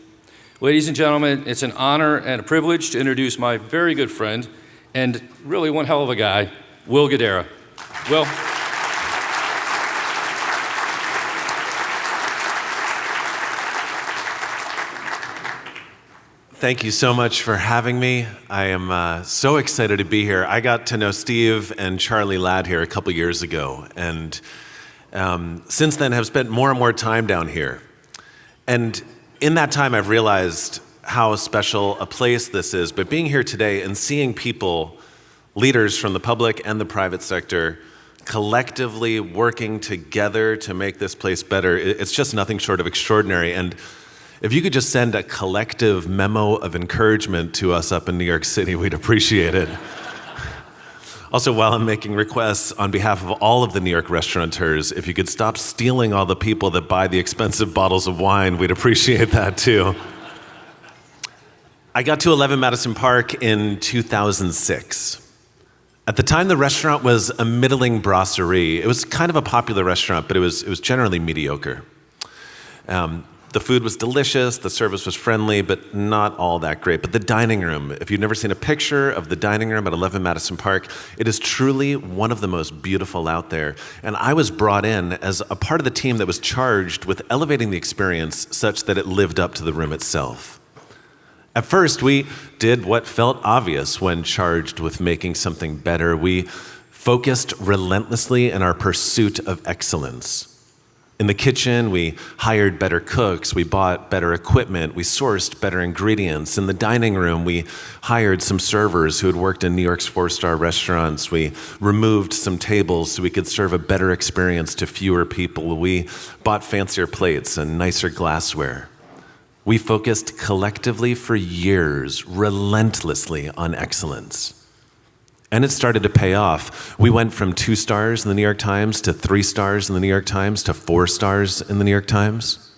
Ladies and gentlemen, it's an honor and a privilege to introduce my very good friend and really one hell of a guy, Will Guidara. Will. Thank you so much for having me. I am so excited to be here. I got to know Steve and Charlie Ladd here a couple years ago, and since then have spent more and more time down here. And in that time, I've realized how special a place this is. But being here today and seeing people, leaders from the public and the private sector, collectively working together to make this place better, it's just nothing short of extraordinary. And if you could just send a collective memo of encouragement to us up in New York City, we'd appreciate it. Also, while I'm making requests on behalf of all of the New York restaurateurs, if you could stop stealing all the people that buy the expensive bottles of wine, we'd appreciate that too. I got to 11 Madison Park in 2006. At the time, the restaurant was a middling brasserie. It was kind of a popular restaurant, but it was generally mediocre. The food was delicious, the service was friendly, but not all that great. But the dining room, if you've never seen a picture of the dining room at 11 Madison Park, it is truly one of the most beautiful out there. And I was brought in as a part of the team that was charged with elevating the experience such that it lived up to the room itself. At first, we did what felt obvious when charged with making something better. We focused relentlessly in our pursuit of excellence. In the kitchen, we hired better cooks, we bought better equipment, we sourced better ingredients. In the dining room, we hired some servers who had worked in New York's 4-star restaurants. We removed some tables so we could serve a better experience to fewer people. We bought fancier plates and nicer glassware. We focused collectively for years, relentlessly on excellence. And it started to pay off. We went from 2 stars in the New York Times to 3 stars in the New York Times to 4 stars in the New York Times.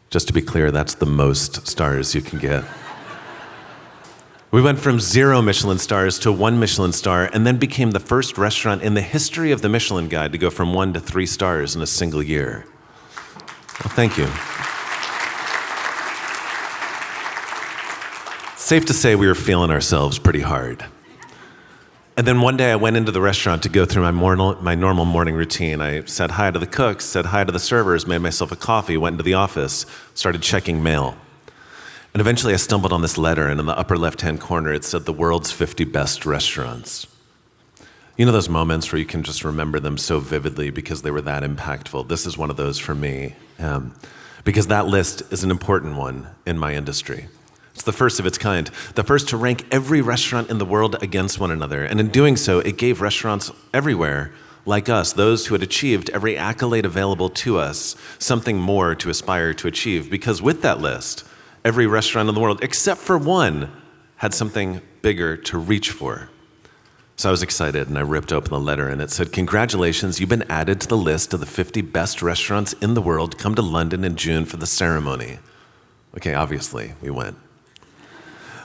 Just to be clear, that's the most stars you can get. We went from 0 Michelin stars to 1 Michelin star, and then became the first restaurant in the history of the Michelin Guide to go from 1 to 3 stars in a single year. Well, thank you. Safe to say we were feeling ourselves pretty hard. And then one day I went into the restaurant to go through my normal morning routine. I said hi to the cooks, said hi to the servers, made myself a coffee, went into the office, started checking mail. And eventually I stumbled on this letter, and in the upper left-hand corner it said the world's 50 best restaurants. You know those moments where you can just remember them so vividly because they were that impactful? This is one of those for me, because that list is an important one in my industry. It's the first of its kind, the first to rank every restaurant in the world against one another. And in doing so, it gave restaurants everywhere, like us, those who had achieved every accolade available to us, something more to aspire to achieve. Because with that list, every restaurant in the world, except for one, had something bigger to reach for. So I was excited, and I ripped open the letter, and it said, "Congratulations, you've been added to the list of the 50 best restaurants in the world. Come to London in June for the ceremony." Okay, obviously, we went.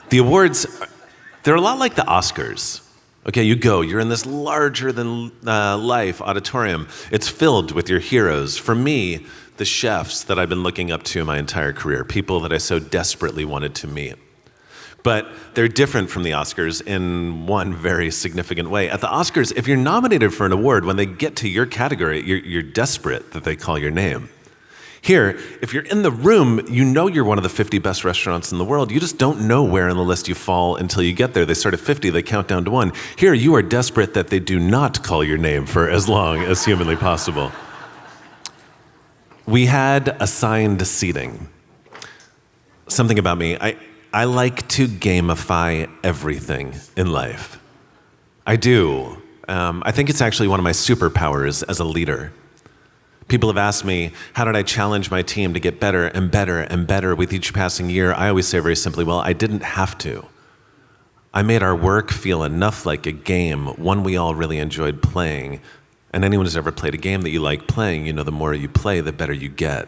The awards, they're a lot like the Oscars. Okay, you go, you're in this larger-than-life auditorium. It's filled with your heroes. For me, the chefs that I've been looking up to my entire career, people that I so desperately wanted to meet. But they're different from the Oscars in one very significant way. At the Oscars, if you're nominated for an award, when they get to your category, you're desperate that they call your name. Here, if you're in the room, you know you're one of the 50 best restaurants in the world. You just don't know where on the list you fall until you get there. They start at 50, they count down to 1. Here, you are desperate that they do not call your name for as long as humanly possible. We had assigned seating. Something about me, I like to gamify everything in life. I do. I think it's actually one of my superpowers as a leader. People have asked me, how did I challenge my team to get better and better and better with each passing year? I always say very simply, well, I didn't have to. I made our work feel enough like a game, one we all really enjoyed playing. And anyone who's ever played a game that you like playing, you know the more you play, the better you get.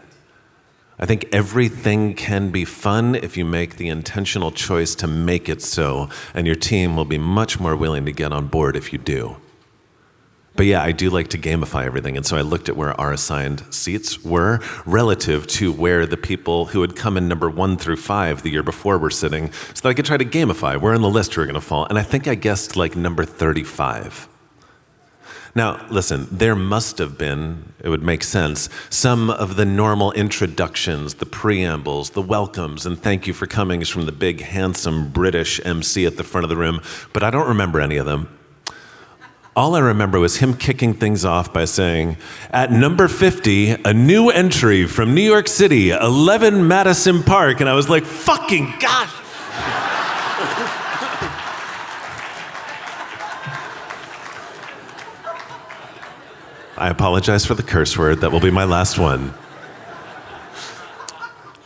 I think everything can be fun if you make the intentional choice to make it so, and your team will be much more willing to get on board if you do. But yeah, I do like to gamify everything, and so I looked at where our assigned seats were relative to where the people who had come in number 1 through 5 the year before were sitting, so that I could try to gamify where on the list we were going to fall, and I think I guessed like number 35. Now, listen, there must have been, it would make sense, some of the normal introductions, the preambles, the welcomes, and thank you for comings from the big, handsome British MC at the front of the room, but I don't remember any of them. All I remember was him kicking things off by saying, at number 50, a new entry from New York City, 11 Madison Park, and I was like, fucking gosh! I apologize for the curse word. That will be my last one.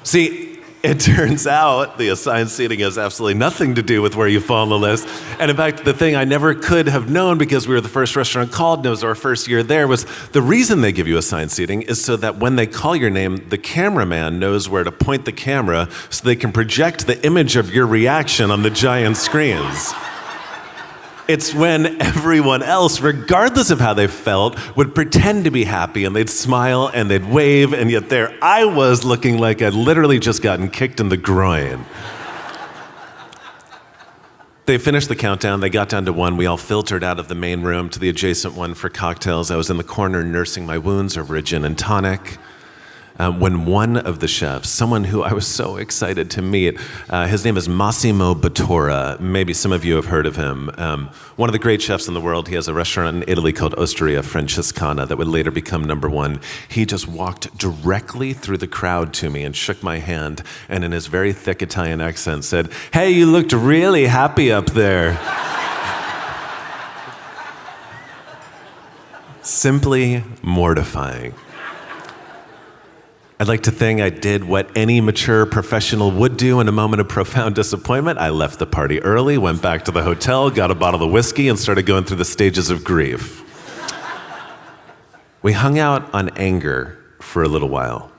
See, it turns out the assigned seating has absolutely nothing to do with where you fall on the list. And in fact, the thing I never could have known because we were the first restaurant called and it was our first year there was the reason they give you assigned seating is so that when they call your name, the cameraman knows where to point the camera so they can project the image of your reaction on the giant screens. It's when everyone else, regardless of how they felt, would pretend to be happy and they'd smile and they'd wave, and yet there I was looking like I'd literally just gotten kicked in the groin. They finished the countdown, they got down to 1, we all filtered out of the main room to the adjacent one for cocktails. I was in the corner nursing my wounds over a gin and tonic. When one of the chefs, someone who I was so excited to meet, his name is Massimo Bottura. Maybe some of you have heard of him. One of the great chefs in the world. He has a restaurant in Italy called Osteria Francescana that would later become number 1. He just walked directly through the crowd to me and shook my hand, and in his very thick Italian accent said, "Hey, you looked really happy up there." Simply mortifying. I'd like to think I did what any mature professional would do in a moment of profound disappointment. I left the party early, went back to the hotel, got a bottle of whiskey, and started going through the stages of grief. We hung out on anger for a little while.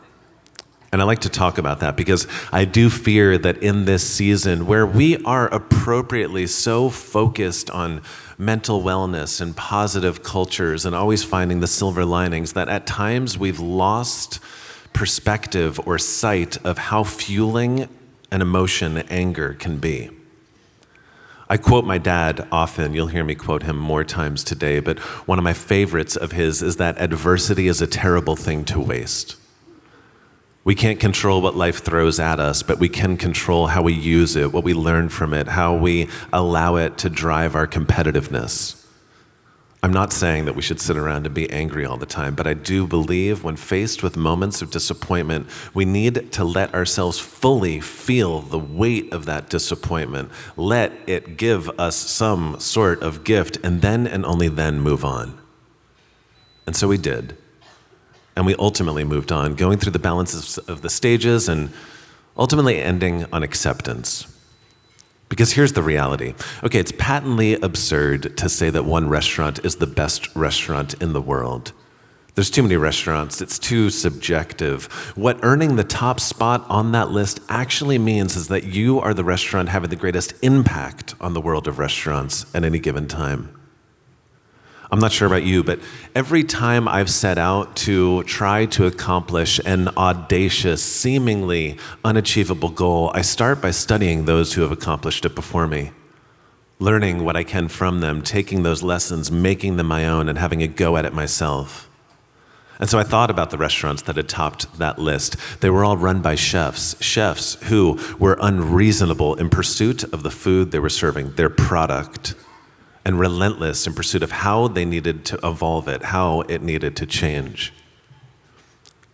And I like to talk about that because I do fear that in this season where we are appropriately so focused on mental wellness and positive cultures and always finding the silver linings, that at times we've lost perspective or sight of how fueling an emotion anger can be. I quote my dad often. You'll hear me quote him more times today, but one of my favorites of his is that adversity is a terrible thing to waste. We can't control what life throws at us, but we can control how we use it, what we learn from it, how we allow it to drive our competitiveness. I'm not saying that we should sit around and be angry all the time, but I do believe when faced with moments of disappointment, we need to let ourselves fully feel the weight of that disappointment. Let it give us some sort of gift, and then and only then move on. And so we did. And we ultimately moved on, going through the balances of the stages and ultimately ending on acceptance. Because here's the reality. Okay, it's patently absurd to say that one restaurant is the best restaurant in the world. There's too many restaurants. It's too subjective. What earning the top spot on that list actually means is that you are the restaurant having the greatest impact on the world of restaurants at any given time. I'm not sure about you, but every time I've set out to try to accomplish an audacious, seemingly unachievable goal, I start by studying those who have accomplished it before me, learning what I can from them, taking those lessons, making them my own, and having a go at it myself. And so I thought about the restaurants that had topped that list. They were all run by chefs who were unreasonable in pursuit of the food they were serving, their product, and relentless in pursuit of how they needed to evolve it, how it needed to change.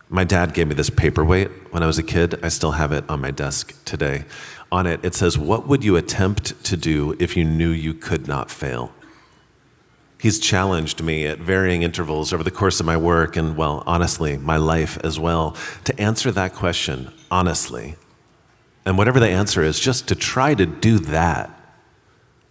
My dad gave me this paperweight when I was a kid. I still have it on my desk today. On it, it says, "What would you attempt to do if you knew you could not fail?" He's challenged me at varying intervals over the course of my work and, well, honestly, my life as well, to answer that question honestly. And whatever the answer is, just to try to do that.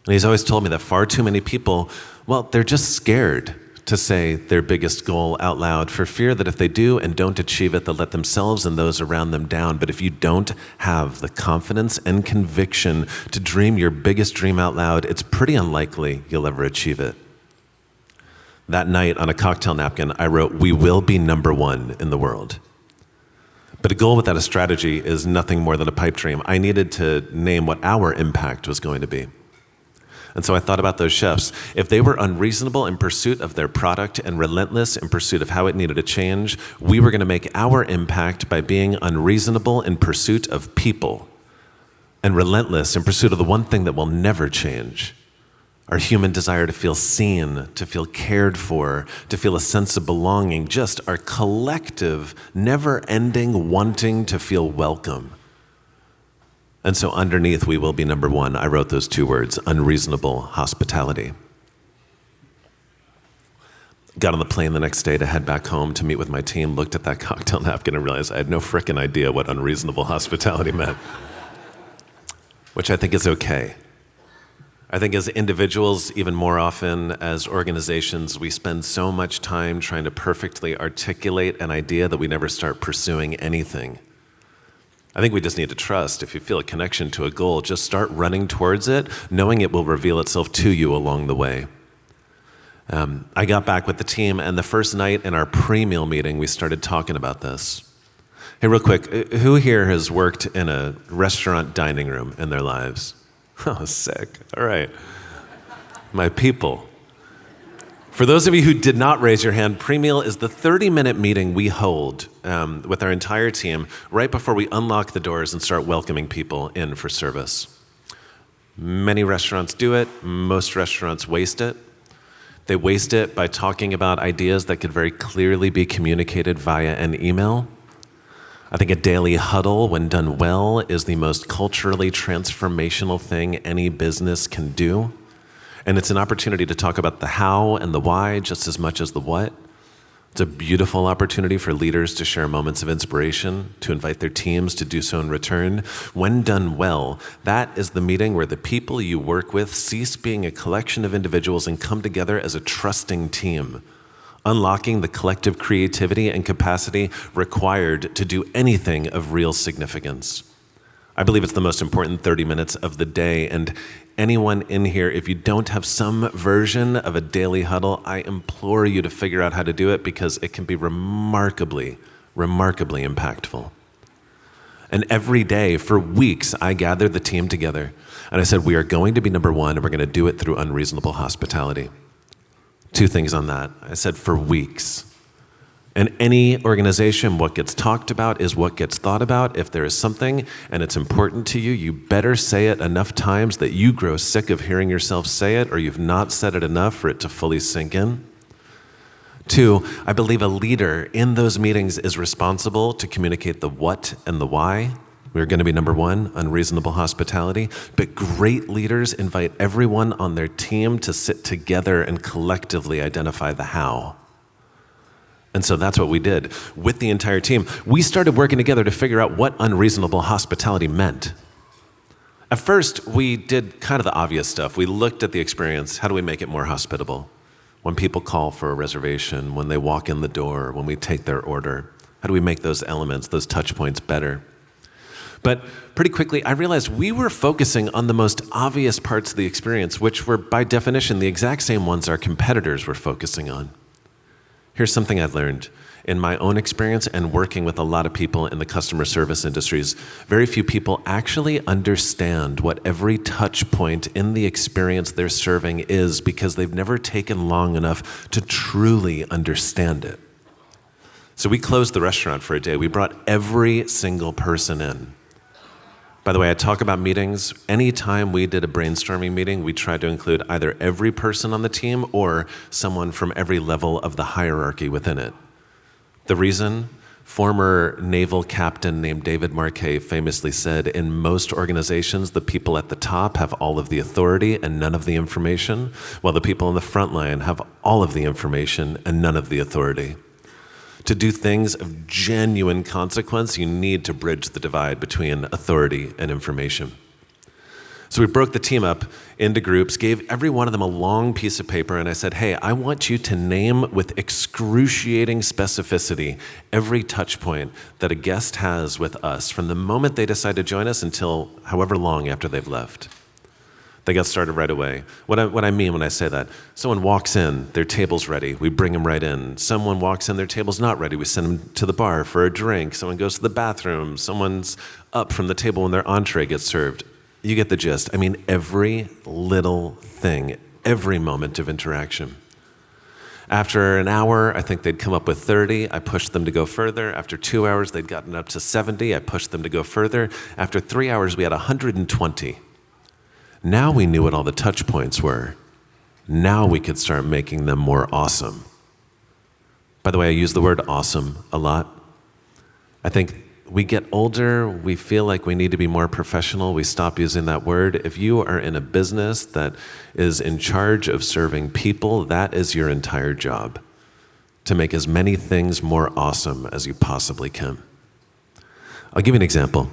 And he's always told me that far too many people, well, they're just scared to say their biggest goal out loud for fear that if they do and don't achieve it, they'll let themselves and those around them down. But if you don't have the confidence and conviction to dream your biggest dream out loud, it's pretty unlikely you'll ever achieve it. That night on a cocktail napkin, I wrote, "We will be number one in the world." But a goal without a strategy is nothing more than a pipe dream. I needed to name what our impact was going to be. And so I thought about those chefs. If they were unreasonable in pursuit of their product and relentless in pursuit of how it needed to change, we were going to make our impact by being unreasonable in pursuit of people and relentless in pursuit of the one thing that will never change, our human desire to feel seen, to feel cared for, to feel a sense of belonging, just our collective, never-ending wanting to feel welcome. And so underneath, "We will be number one," I wrote those two words, unreasonable hospitality. Got on the plane the next day to head back home to meet with my team, looked at that cocktail napkin and realized I had no frickin' idea what unreasonable hospitality meant, which I think is okay. I think as individuals, even more often as organizations, we spend so much time trying to perfectly articulate an idea that we never start pursuing anything. I think we just need to trust. If you feel a connection to a goal, just start running towards it, knowing it will reveal itself to you along the way. I got back with the team, and the first night in our pre-meal meeting, we started talking about this. Hey, real quick, who here has worked in a restaurant dining room in their lives? Oh, sick. All right. My people. For those of you who did not raise your hand, pre-meal is the 30-minute meeting we hold with our entire team right before we unlock the doors and start welcoming people in for service. Many restaurants do it. Most restaurants waste it. They waste it by talking about ideas that could very clearly be communicated via an email. I think a daily huddle, when done well, is the most culturally transformational thing any business can do. And it's an opportunity to talk about the how and the why just as much as the what. It's a beautiful opportunity for leaders to share moments of inspiration, to invite their teams to do so in return. When done well, that is the meeting where the people you work with cease being a collection of individuals and come together as a trusting team, unlocking the collective creativity and capacity required to do anything of real significance. I believe it's the most important 30 minutes of the day, and anyone in here, if you don't have some version of a daily huddle, I implore you to figure out how to do it because it can be remarkably, remarkably impactful. And every day for weeks, I gathered the team together and I said, we are going to be number one and we're going to do it through unreasonable hospitality. 2 things on that. I said for weeks. In any organization, what gets talked about is what gets thought about. If there is something and it's important to you, you better say it enough times that you grow sick of hearing yourself say it, or you've not said it enough for it to fully sink in. 2, I believe a leader in those meetings is responsible to communicate the what and the why. We're going to be number one, unreasonable hospitality. But great leaders invite everyone on their team to sit together and collectively identify the how. And so that's what we did with the entire team. We started working together to figure out what unreasonable hospitality meant. At first, we did kind of the obvious stuff. We looked at the experience. How do we make it more hospitable? When people call for a reservation, when they walk in the door, when we take their order, how do we make those elements, those touch points better? But pretty quickly, I realized we were focusing on the most obvious parts of the experience, which were by definition the exact same ones our competitors were focusing on. Here's something I've learned in my own experience and working with a lot of people in the customer service industries. Very few people actually understand what every touch point in the experience they're serving is because they've never taken long enough to truly understand it. So we closed the restaurant for a day. We brought every single person in. By the way, I talk about meetings. Anytime we did a brainstorming meeting, we tried to include either every person on the team or someone from every level of the hierarchy within it. The reason? Former naval captain named David Marquet famously said, in most organizations, the people at the top have all of the authority and none of the information, while the people on the front line have all of the information and none of the authority. To do things of genuine consequence, you need to bridge the divide between authority and information. So we broke the team up into groups, gave every one of them a long piece of paper, and I said, hey, I want you to name with excruciating specificity every touch point that a guest has with us from the moment they decide to join us until however long after they've left. They got started right away. What I mean when I say that, someone walks in, their table's ready, we bring them right in. Someone walks in, their table's not ready, we send them to the bar for a drink. Someone goes to the bathroom, someone's up from the table when their entree gets served. You get the gist. I mean, every little thing, every moment of interaction. After an hour, I think they'd come up with 30. I pushed them to go further. After 2 hours, they'd gotten up to 70. I pushed them to go further. After 3 hours, we had 120. Now we knew what all the touch points were. Now we could start making them more awesome. By the way, I use the word awesome a lot. I think we get older, we feel like we need to be more professional, we stop using that word. If you are in a business that is in charge of serving people, that is your entire job, to make as many things more awesome as you possibly can. I'll give you an example.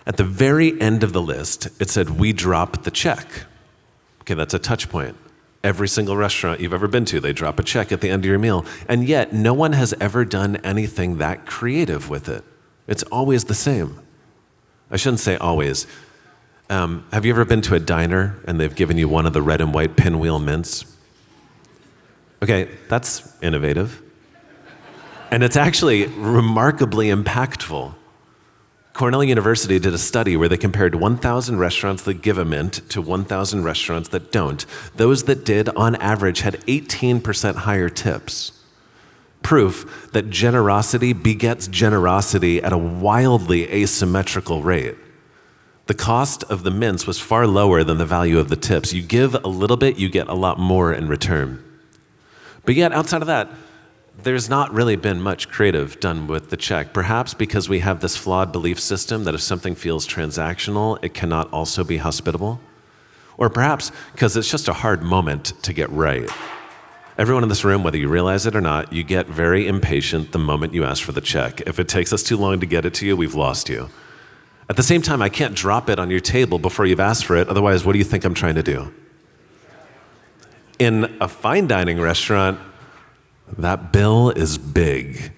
At the very end of the list, it said, we drop the check. Okay, that's a touch point. Every single restaurant you've ever been to, they drop a check at the end of your meal. And yet, no one has ever done anything that creative with it. It's always the same. I shouldn't say always. Have you ever been to a diner and they've given you one of the red and white pinwheel mints? Okay, that's innovative. And it's actually remarkably impactful. Cornell University did a study where they compared 1,000 restaurants that give a mint to 1,000 restaurants that don't. Those that did, on average, had 18% higher tips. Proof that generosity begets generosity at a wildly asymmetrical rate. The cost of the mints was far lower than the value of the tips. You give a little bit, you get a lot more in return. But yet, outside of that, there's not really been much creative done with the check, perhaps because we have this flawed belief system that if something feels transactional, it cannot also be hospitable. Or perhaps because it's just a hard moment to get right. Everyone in this room, whether you realize it or not, you get very impatient the moment you ask for the check. If it takes us too long to get it to you, we've lost you. At the same time, I can't drop it on your table before you've asked for it. Otherwise, what do you think I'm trying to do? In a fine dining restaurant, that bill is big.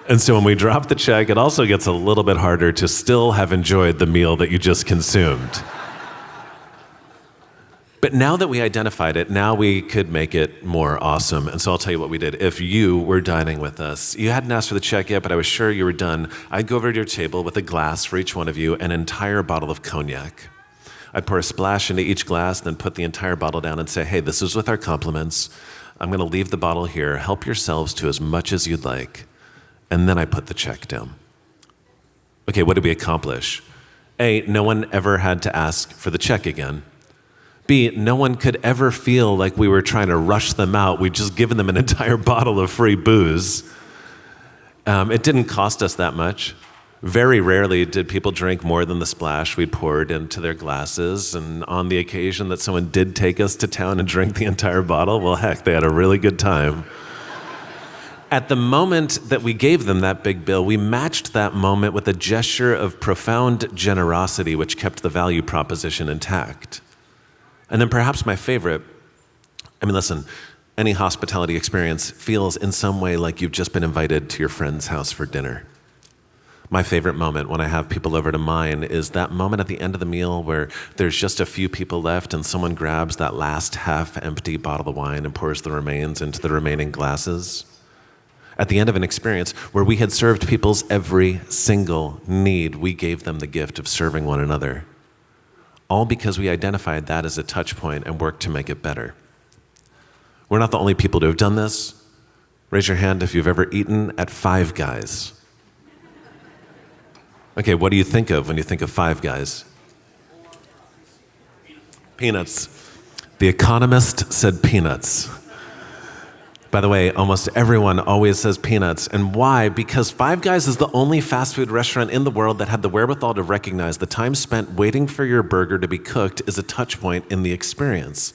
And so when we drop the check, it also gets a little bit harder to still have enjoyed the meal that you just consumed. But now that we identified it, now we could make it more awesome. And so I'll tell you what we did. If you were dining with us, you hadn't asked for the check yet, but I was sure you were done, I'd go over to your table with a glass for each one of you, an entire bottle of cognac. I'd pour a splash into each glass, then put the entire bottle down and say, hey, this is with our compliments. I'm going to leave the bottle here. Help yourselves to as much as you'd like. And then I put the check down. Okay, what did we accomplish? A, no one ever had to ask for the check again. B, no one could ever feel like we were trying to rush them out. We'd just given them an entire bottle of free booze. It didn't cost us that much. Very rarely did people drink more than the splash we poured into their glasses. And on the occasion that someone did take us to town and drink the entire bottle, well, heck, they had a really good time. At the moment that we gave them that big bill, we matched that moment with a gesture of profound generosity, which kept the value proposition intact. And then perhaps my favorite, listen, any hospitality experience feels in some way like you've just been invited to your friend's house for dinner. My favorite moment when I have people over to mine is that moment at the end of the meal where there's just a few people left and someone grabs that last half-empty bottle of wine and pours the remains into the remaining glasses. At the end of an experience where we had served people's every single need, we gave them the gift of serving one another. All because we identified that as a touch point and worked to make it better. We're not the only people to have done this. Raise your hand if you've ever eaten at Five Guys. Okay, what do you think of when you think of Five Guys? Peanuts. The Economist said peanuts. By the way, almost everyone always says peanuts. And why? Because Five Guys is the only fast food restaurant in the world that had the wherewithal to recognize the time spent waiting for your burger to be cooked is a touch point in the experience.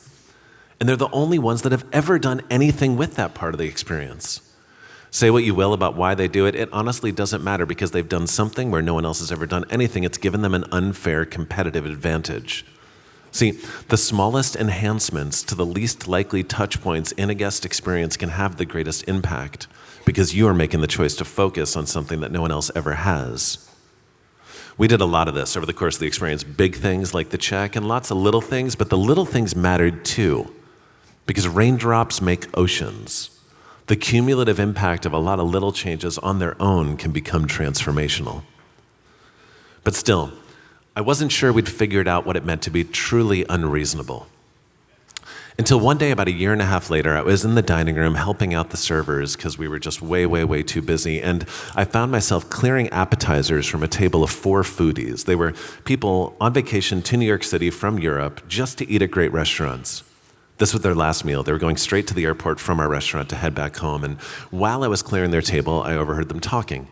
And they're the only ones that have ever done anything with that part of the experience. Say what you will about why they do it, it honestly doesn't matter because they've done something where no one else has ever done anything. It's given them an unfair competitive advantage. See, the smallest enhancements to the least likely touch points in a guest experience can have the greatest impact because you are making the choice to focus on something that no one else ever has. We did a lot of this over the course of the experience. Big things like the check and lots of little things, but the little things mattered too because raindrops make oceans. The cumulative impact of a lot of little changes on their own can become transformational. But still, I wasn't sure we'd figured out what it meant to be truly unreasonable. Until one day, about a year and a half later, I was in the dining room helping out the servers because we were just way too busy, and I found myself clearing appetizers from a table of 4 foodies. They were people on vacation to New York City from Europe just to eat at great restaurants. This was their last meal. They were going straight to the airport from our restaurant to head back home, and while I was clearing their table, I overheard them talking.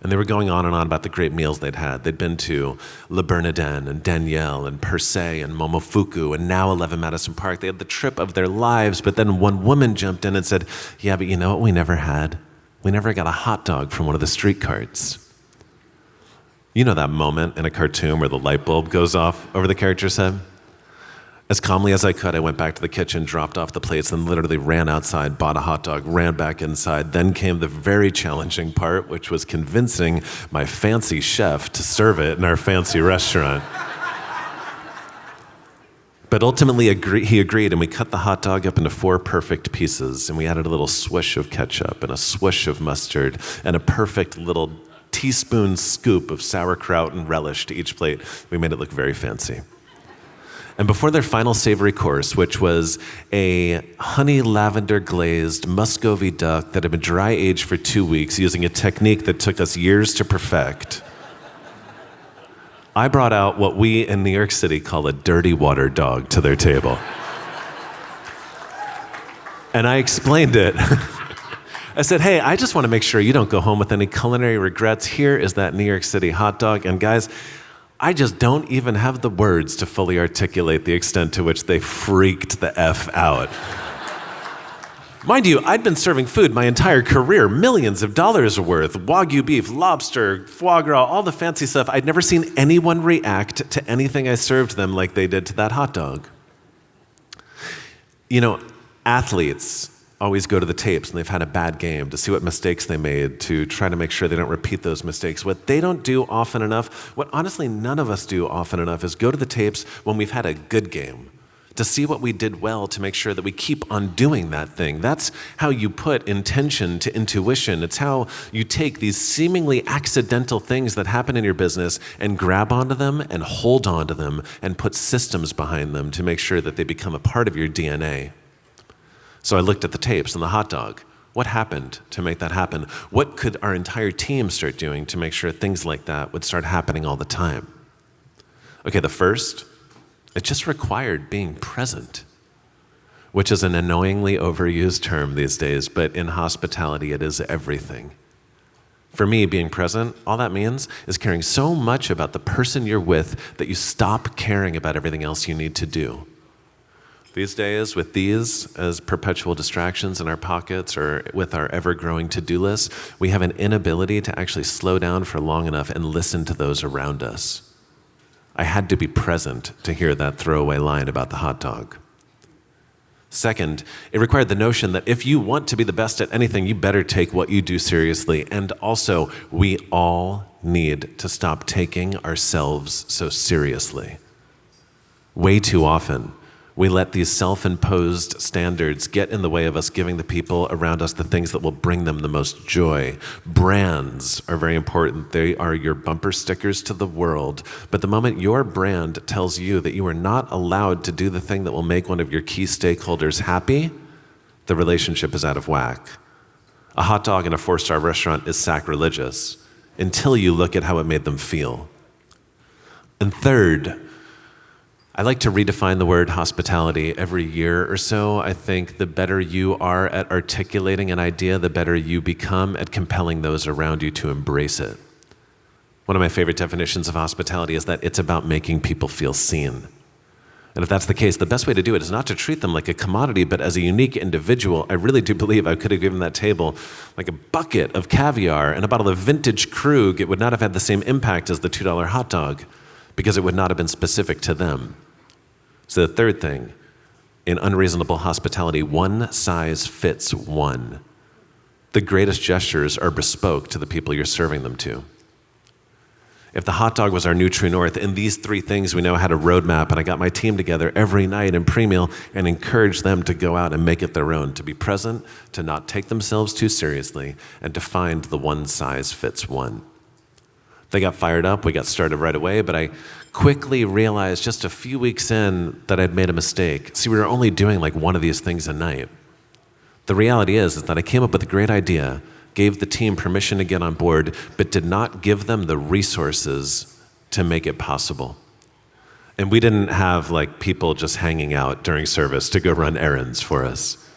And they were going on and on about the great meals they'd had. They'd been to Le Bernardin and Danielle and Per Se and Momofuku and now 11 Madison Park. They had the trip of their lives, but then one woman jumped in and said, yeah, but you know what we never had? We never got a hot dog from one of the street carts. You know that moment in a cartoon where the light bulb goes off over the character's head? As calmly as I could, I went back to the kitchen, dropped off the plates, and literally ran outside, bought a hot dog, ran back inside. Then came the very challenging part, which was convincing my fancy chef to serve it in our fancy restaurant. But ultimately, he agreed, and we cut the hot dog up into 4 perfect pieces, and we added a little swish of ketchup and a swish of mustard and a perfect little teaspoon scoop of sauerkraut and relish to each plate. We made it look very fancy. And before their final savory course, which was a honey lavender glazed Muscovy duck that had been dry aged for 2 weeks using a technique that took us years to perfect, I brought out what we in New York City call a dirty water dog to their table. And I explained it. I said, hey, I just want to make sure you don't go home with any culinary regrets. Here is that New York City hot dog. And guys, I just don't even have the words to fully articulate the extent to which they freaked the F out. Mind you, I'd been serving food my entire career, millions of dollars worth, Wagyu beef, lobster, foie gras, all the fancy stuff. I'd never seen anyone react to anything I served them like they did to that hot dog. You know, athletes always go to the tapes when they've had a bad game to see what mistakes they made, to try to make sure they don't repeat those mistakes. What they don't do often enough, what honestly none of us do often enough, is go to the tapes when we've had a good game, to see what we did well, to make sure that we keep on doing that thing. That's how you put intention to intuition. It's how you take these seemingly accidental things that happen in your business and grab onto them and hold onto them and put systems behind them to make sure that they become a part of your DNA. So I looked at the tapes and the hot dog. What happened to make that happen? What could our entire team start doing to make sure things like that would start happening all the time? Okay, the first, it just required being present, which is an annoyingly overused term these days, but in hospitality, it is everything. For me, being present, all that means is caring so much about the person you're with that you stop caring about everything else you need to do. These days, with these as perpetual distractions in our pockets or with our ever-growing to-do list, we have an inability to actually slow down for long enough and listen to those around us. I had to be present to hear that throwaway line about the hot dog. Second, it required the notion that if you want to be the best at anything, you better take what you do seriously. And also, we all need to stop taking ourselves so seriously. Way too often, we let these self-imposed standards get in the way of us giving the people around us the things that will bring them the most joy. Brands are very important. They are your bumper stickers to the world. But the moment your brand tells you that you are not allowed to do the thing that will make one of your key stakeholders happy, the relationship is out of whack. A hot dog in a 4-star restaurant is sacrilegious until you look at how it made them feel. And third, I like to redefine the word hospitality every year or so. I think the better you are at articulating an idea, the better you become at compelling those around you to embrace it. One of my favorite definitions of hospitality is that it's about making people feel seen. And if that's the case, the best way to do it is not to treat them like a commodity, but as a unique individual. I really do believe I could have given that table like a bucket of caviar and a bottle of vintage Krug. It would not have had the same impact as the $2 hot dog because it would not have been specific to them. So the third thing, in unreasonable hospitality, one size fits one. The greatest gestures are bespoke to the people you're serving them to. If the hot dog was our new true north, in these three things we know had a roadmap, and I got my team together every night in pre-meal and encouraged them to go out and make it their own, to be present, to not take themselves too seriously, and to find the one size fits one. They got fired up, we got started right away, but I quickly realized just a few weeks in that I'd made a mistake. See, we were only doing like one of these things a night. The reality is that I came up with a great idea, gave the team permission to get on board, but did not give them the resources to make it possible. And we didn't have like people just hanging out during service to go run errands for us.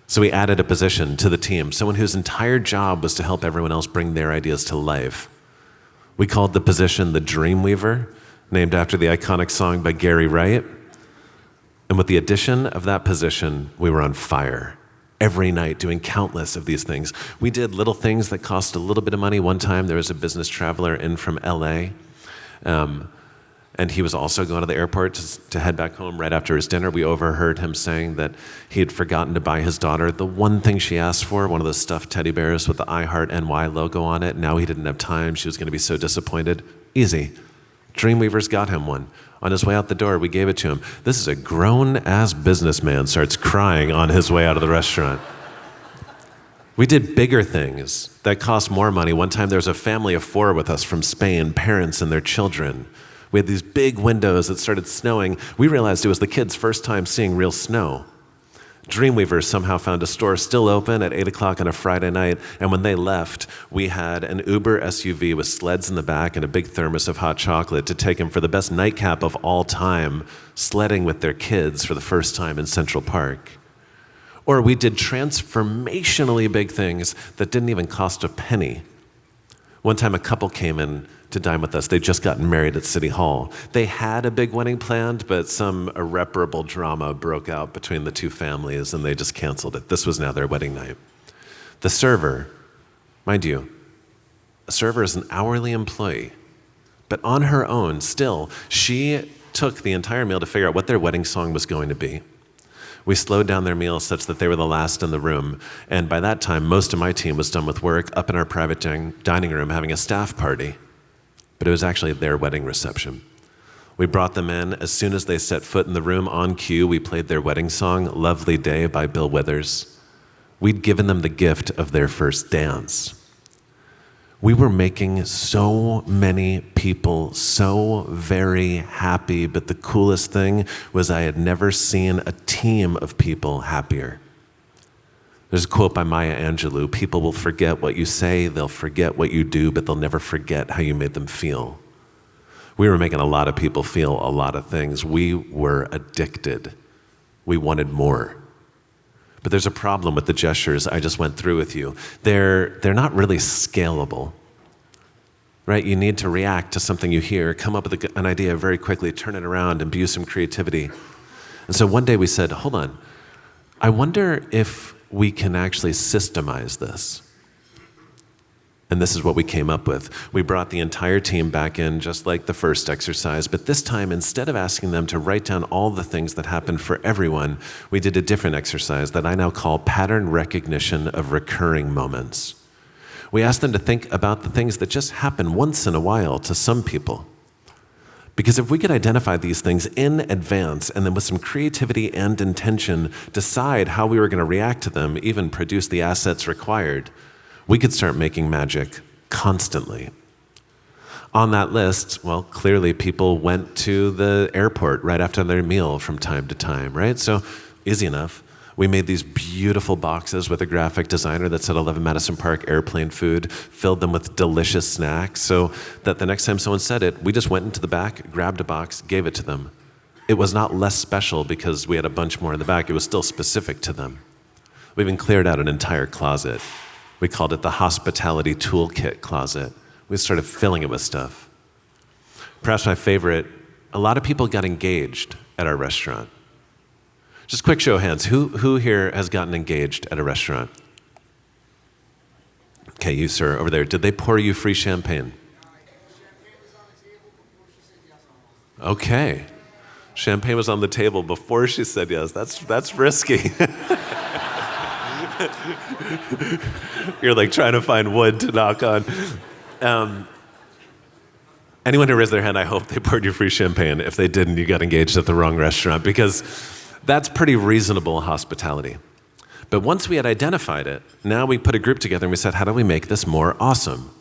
So we added a position to the team, someone whose entire job was to help everyone else bring their ideas to life. We called the position the Dreamweaver, named after the iconic song by Gary Wright. And with the addition of that position, we were on fire. Every night doing countless of these things. We did little things that cost a little bit of money. One time there was a business traveler in from LA, and he was also going to the airport to head back home right after his dinner. We overheard him saying that he had forgotten to buy his daughter the one thing she asked for, one of those stuffed teddy bears with the I Heart NY logo on it. Now he didn't have time. She was going to be so disappointed. Easy. Dreamweavers got him one. On his way out the door, we gave it to him. This is a grown-ass businessman starts crying on his way out of the restaurant. We did bigger things that cost more money. One time there was a family of 4 with us from Spain, parents and their children. We had these big windows that started snowing. We realized it was the kids' first time seeing real snow. Dreamweavers somehow found a store still open at 8 o'clock on a Friday night, and when they left, we had an Uber SUV with sleds in the back and a big thermos of hot chocolate to take them for the best nightcap of all time, sledding with their kids for the first time in Central Park. Or we did transformationally big things that didn't even cost a penny. One time a couple came in to dine with us. They'd just gotten married at City Hall. They had a big wedding planned, but some irreparable drama broke out between the two families, and they just canceled it. This was now their wedding night. The server, mind you, a server is an hourly employee, but on her own, still, she took the entire meal to figure out what their wedding song was going to be. We slowed down their meal such that they were the last in the room, and by that time, most of my team was done with work up in our private dining room having a staff party. But it was actually their wedding reception. We brought them in. As soon as they set foot in the room, on cue, we played their wedding song, Lovely Day by Bill Withers. We'd given them the gift of their first dance. We were making so many people so very happy, but the coolest thing was I had never seen a team of people happier. There's a quote by Maya Angelou: people will forget what you say, they'll forget what you do, but they'll never forget how you made them feel. We were making a lot of people feel a lot of things. We were addicted. We wanted more. But there's a problem with the gestures I just went through with you. They're not really scalable, right? You need to react to something you hear, come up with an idea very quickly, turn it around, imbue some creativity. And so one day we said, hold on, I wonder if we can actually systemize this. And this is what we came up with. We brought the entire team back in just like the first exercise, but this time, instead of asking them to write down all the things that happened for everyone, we did a different exercise that I now call pattern recognition of recurring moments. We asked them to think about the things that just happen once in a while to some people. Because if we could identify these things in advance and then with some creativity and intention decide how we were going to react to them, even produce the assets required, we could start making magic constantly. On that list, well, clearly people went to the airport right after their meal from time to time, right? So easy enough. We made these beautiful boxes with a graphic designer that said 11 Madison Park airplane food, filled them with delicious snacks so that the next time someone said it, we just went into the back, grabbed a box, gave it to them. It was not less special because we had a bunch more in the back. It was still specific to them. We even cleared out an entire closet. We called it the hospitality toolkit closet. We started filling it with stuff. Perhaps my favorite, a lot of people got engaged at our restaurant. Just quick show of hands. Who here has gotten engaged at a restaurant? Okay, you, sir, over there. Did they pour you free champagne? Okay. Champagne was on the table before she said yes. That's risky. You're like trying to find wood to knock on. Anyone who raised their hand, I hope they poured you free champagne. If they didn't, you got engaged at the wrong restaurant, because that's pretty reasonable hospitality. But once we had identified it, now we put a group together and we said, how do we make this more awesome?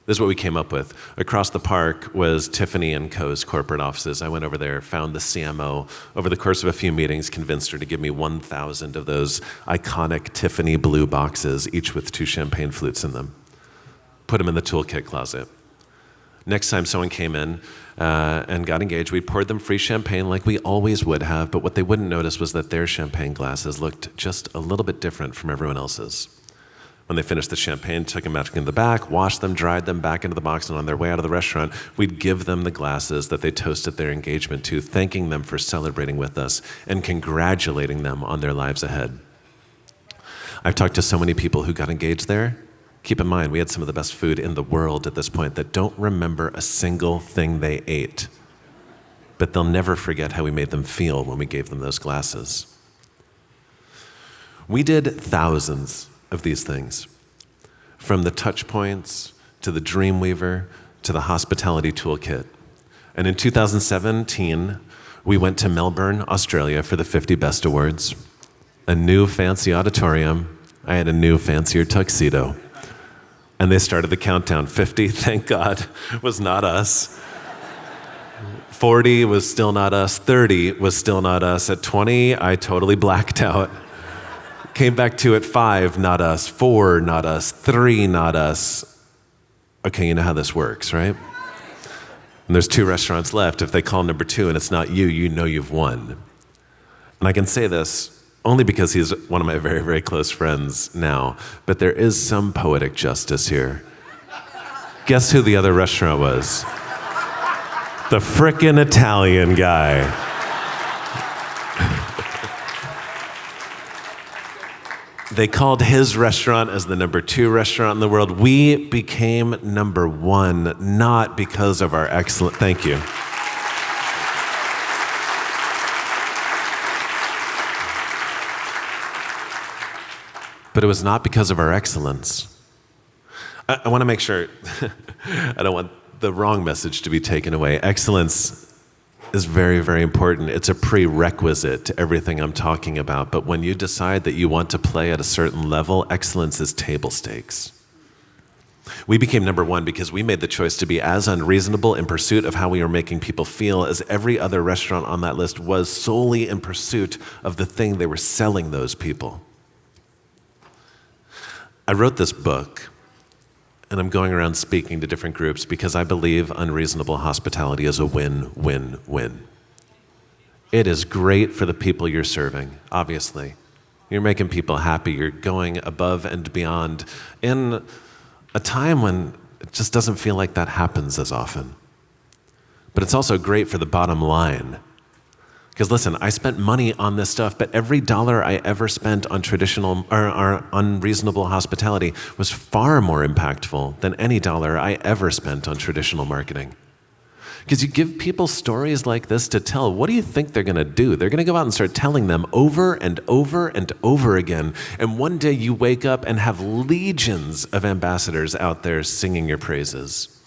This is what we came up with. Across the park was Tiffany & Co.'s corporate offices. I went over there, found the CMO. Over the course of a few meetings, convinced her to give me 1,000 of those iconic Tiffany blue boxes, each with 2 champagne flutes in them. Put them in the toolkit closet. Next time someone came in and got engaged, we poured them free champagne like we always would have, but what they wouldn't notice was that their champagne glasses looked just a little bit different from everyone else's. When they finished the champagne, took them back into the back, washed them, dried them back into the box, and on their way out of the restaurant, we'd give them the glasses that they toasted their engagement to, thanking them for celebrating with us and congratulating them on their lives ahead. I've talked to so many people who got engaged there. Keep in mind, we had some of the best food in the world at this point that don't remember a single thing they ate, but they'll never forget how we made them feel when we gave them those glasses. We did thousands of these things, from the touch points to the Dreamweaver to the hospitality toolkit. And in 2017, we went to Melbourne, Australia for the 50 Best Awards. A new fancy auditorium. I had a new fancier tuxedo. And they started the countdown. 50, thank God, was not us. 40 was still not us. 30 was still not us. At 20, I totally blacked out. Came back to at 5, not us. 4, not us. 3, not us. Okay, you know how this works, right? And there's 2 restaurants left. If they call number 2 and it's not you, you know you've won. And I can say this only because he's one of my very, very close friends now, but there is some poetic justice here. Guess who the other restaurant was? The frickin' Italian guy. They called his restaurant as the number 2 restaurant in the world. We became number 1, not because of our excellent, thank you. But it was not because of our excellence. I want to make sure, I don't want the wrong message to be taken away. Excellence is very, very important. It's a prerequisite to everything I'm talking about. But when you decide that you want to play at a certain level, excellence is table stakes. We became number 1 because we made the choice to be as unreasonable in pursuit of how we were making people feel as every other restaurant on that list was solely in pursuit of the thing they were selling those people. I wrote this book, and I'm going around speaking to different groups because I believe unreasonable hospitality is a win-win-win. It is great for the people you're serving, obviously. You're making people happy. You're going above and beyond in a time when it just doesn't feel like that happens as often. But it's also great for the bottom line. Because listen, I spent money on this stuff, but every dollar I ever spent on traditional or unreasonable hospitality was far more impactful than any dollar I ever spent on traditional marketing. Because you give people stories like this to tell, what do you think they're going to do? They're going to go out and start telling them over and over and over again. And one day you wake up and have legions of ambassadors out there singing your praises.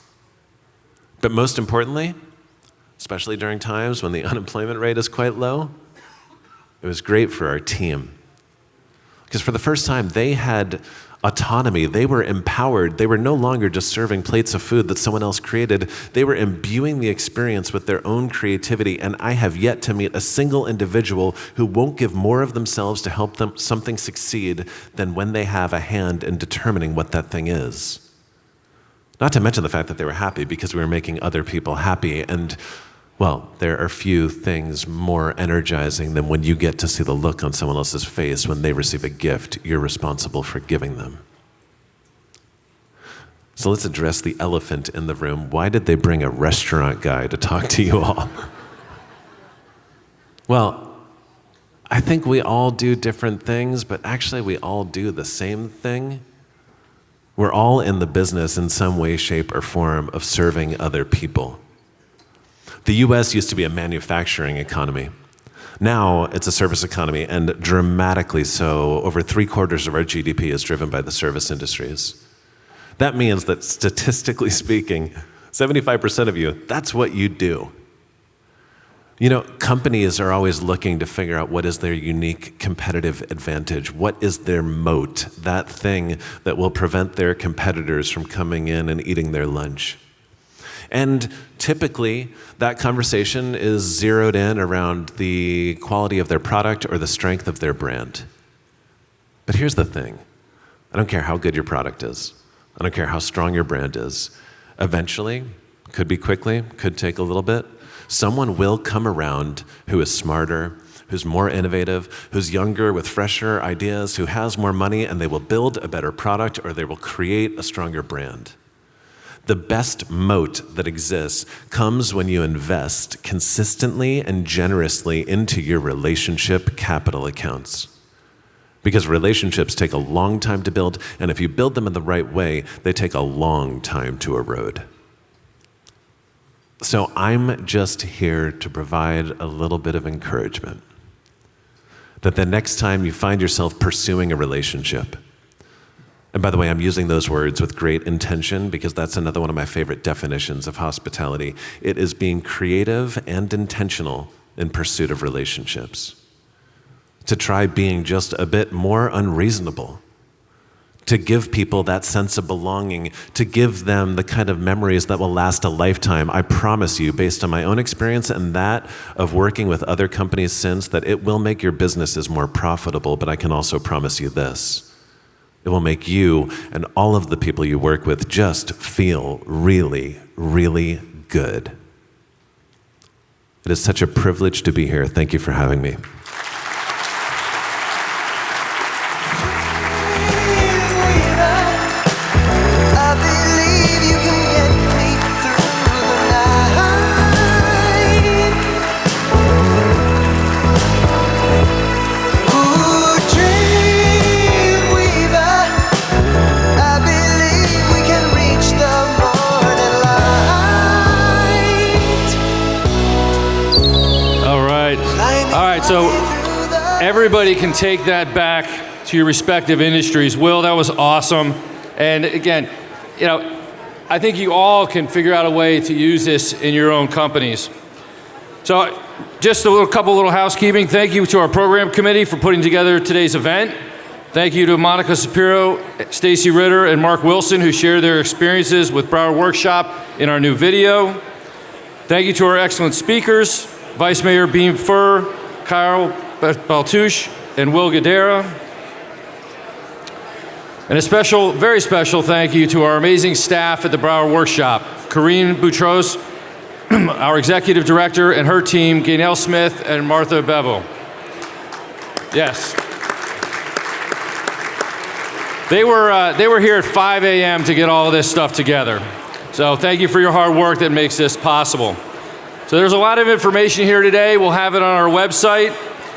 But most importantly, especially during times when the unemployment rate is quite low, it was great for our team. Because for the first time, they had autonomy. They were empowered. They were no longer just serving plates of food that someone else created. They were imbuing the experience with their own creativity, and I have yet to meet a single individual who won't give more of themselves to help them something succeed than when they have a hand in determining what that thing is. Not to mention the fact that they were happy because we were making other people happy. And, well, there are few things more energizing than when you get to see the look on someone else's face when they receive a gift you're responsible for giving them. So let's address the elephant in the room. Why did they bring a restaurant guy to talk to you all? Well, I think we all do different things, but actually we all do the same thing. We're all in the business in some way, shape, or form of serving other people. The US used to be a manufacturing economy. Now it's a service economy, and dramatically so. Over 3/4 of our GDP is driven by the service industries. That means that statistically speaking, 75% of you, that's what you do. You know, companies are always looking to figure out what is their unique competitive advantage. What is their moat, that thing that will prevent their competitors from coming in and eating their lunch. And typically, that conversation is zeroed in around the quality of their product or the strength of their brand. But here's the thing. I don't care how good your product is. I don't care how strong your brand is. Eventually, could be quickly, could take a little bit, someone will come around who is smarter, who's more innovative, who's younger with fresher ideas, who has more money, and they will build a better product or they will create a stronger brand. The best moat that exists comes when you invest consistently and generously into your relationship capital accounts. Because relationships take a long time to build, and if you build them in the right way, they take a long time to erode. So I'm just here to provide a little bit of encouragement that the next time you find yourself pursuing a relationship, and by the way, I'm using those words with great intention because that's another one of my favorite definitions of hospitality. It is being creative and intentional in pursuit of relationships. To try being just a bit more unreasonable, to give people that sense of belonging, to give them the kind of memories that will last a lifetime. I promise you, based on my own experience and that of working with other companies since, that it will make your businesses more profitable, but I can also promise you this. It will make you and all of the people you work with just feel really, really good. It is such a privilege to be here. Thank you for having me. I believe you can All right, so everybody can take that back to your respective industries. Will, that was awesome. And again, I think you all can figure out a way to use this in your own companies. So just couple little housekeeping. Thank you to our program committee for putting together today's event. Thank you to Monica Sapiro, Stacy Ritter, and Mark Wilson, who shared their experiences with Broward Workshop in our new video. Thank you to our excellent speakers, Vice Mayor Beam Fur, Kyle Baltouche, and Will Gadara. And a very special thank you to our amazing staff at the Broward Workshop, Corinne Boutros, our executive director, and her team, Gaynell Smith and Martha Bevel. Yes. They were here at 5 a.m. to get all of this stuff together. So thank you for your hard work that makes this possible. So there's a lot of information here today. We'll have it on our website.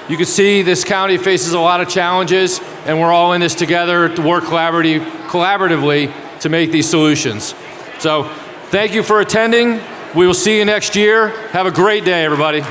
You can see this county faces a lot of challenges, and we're all in this together to work collaboratively to make these solutions. So thank you for attending. We will see you next year. Have a great day, everybody.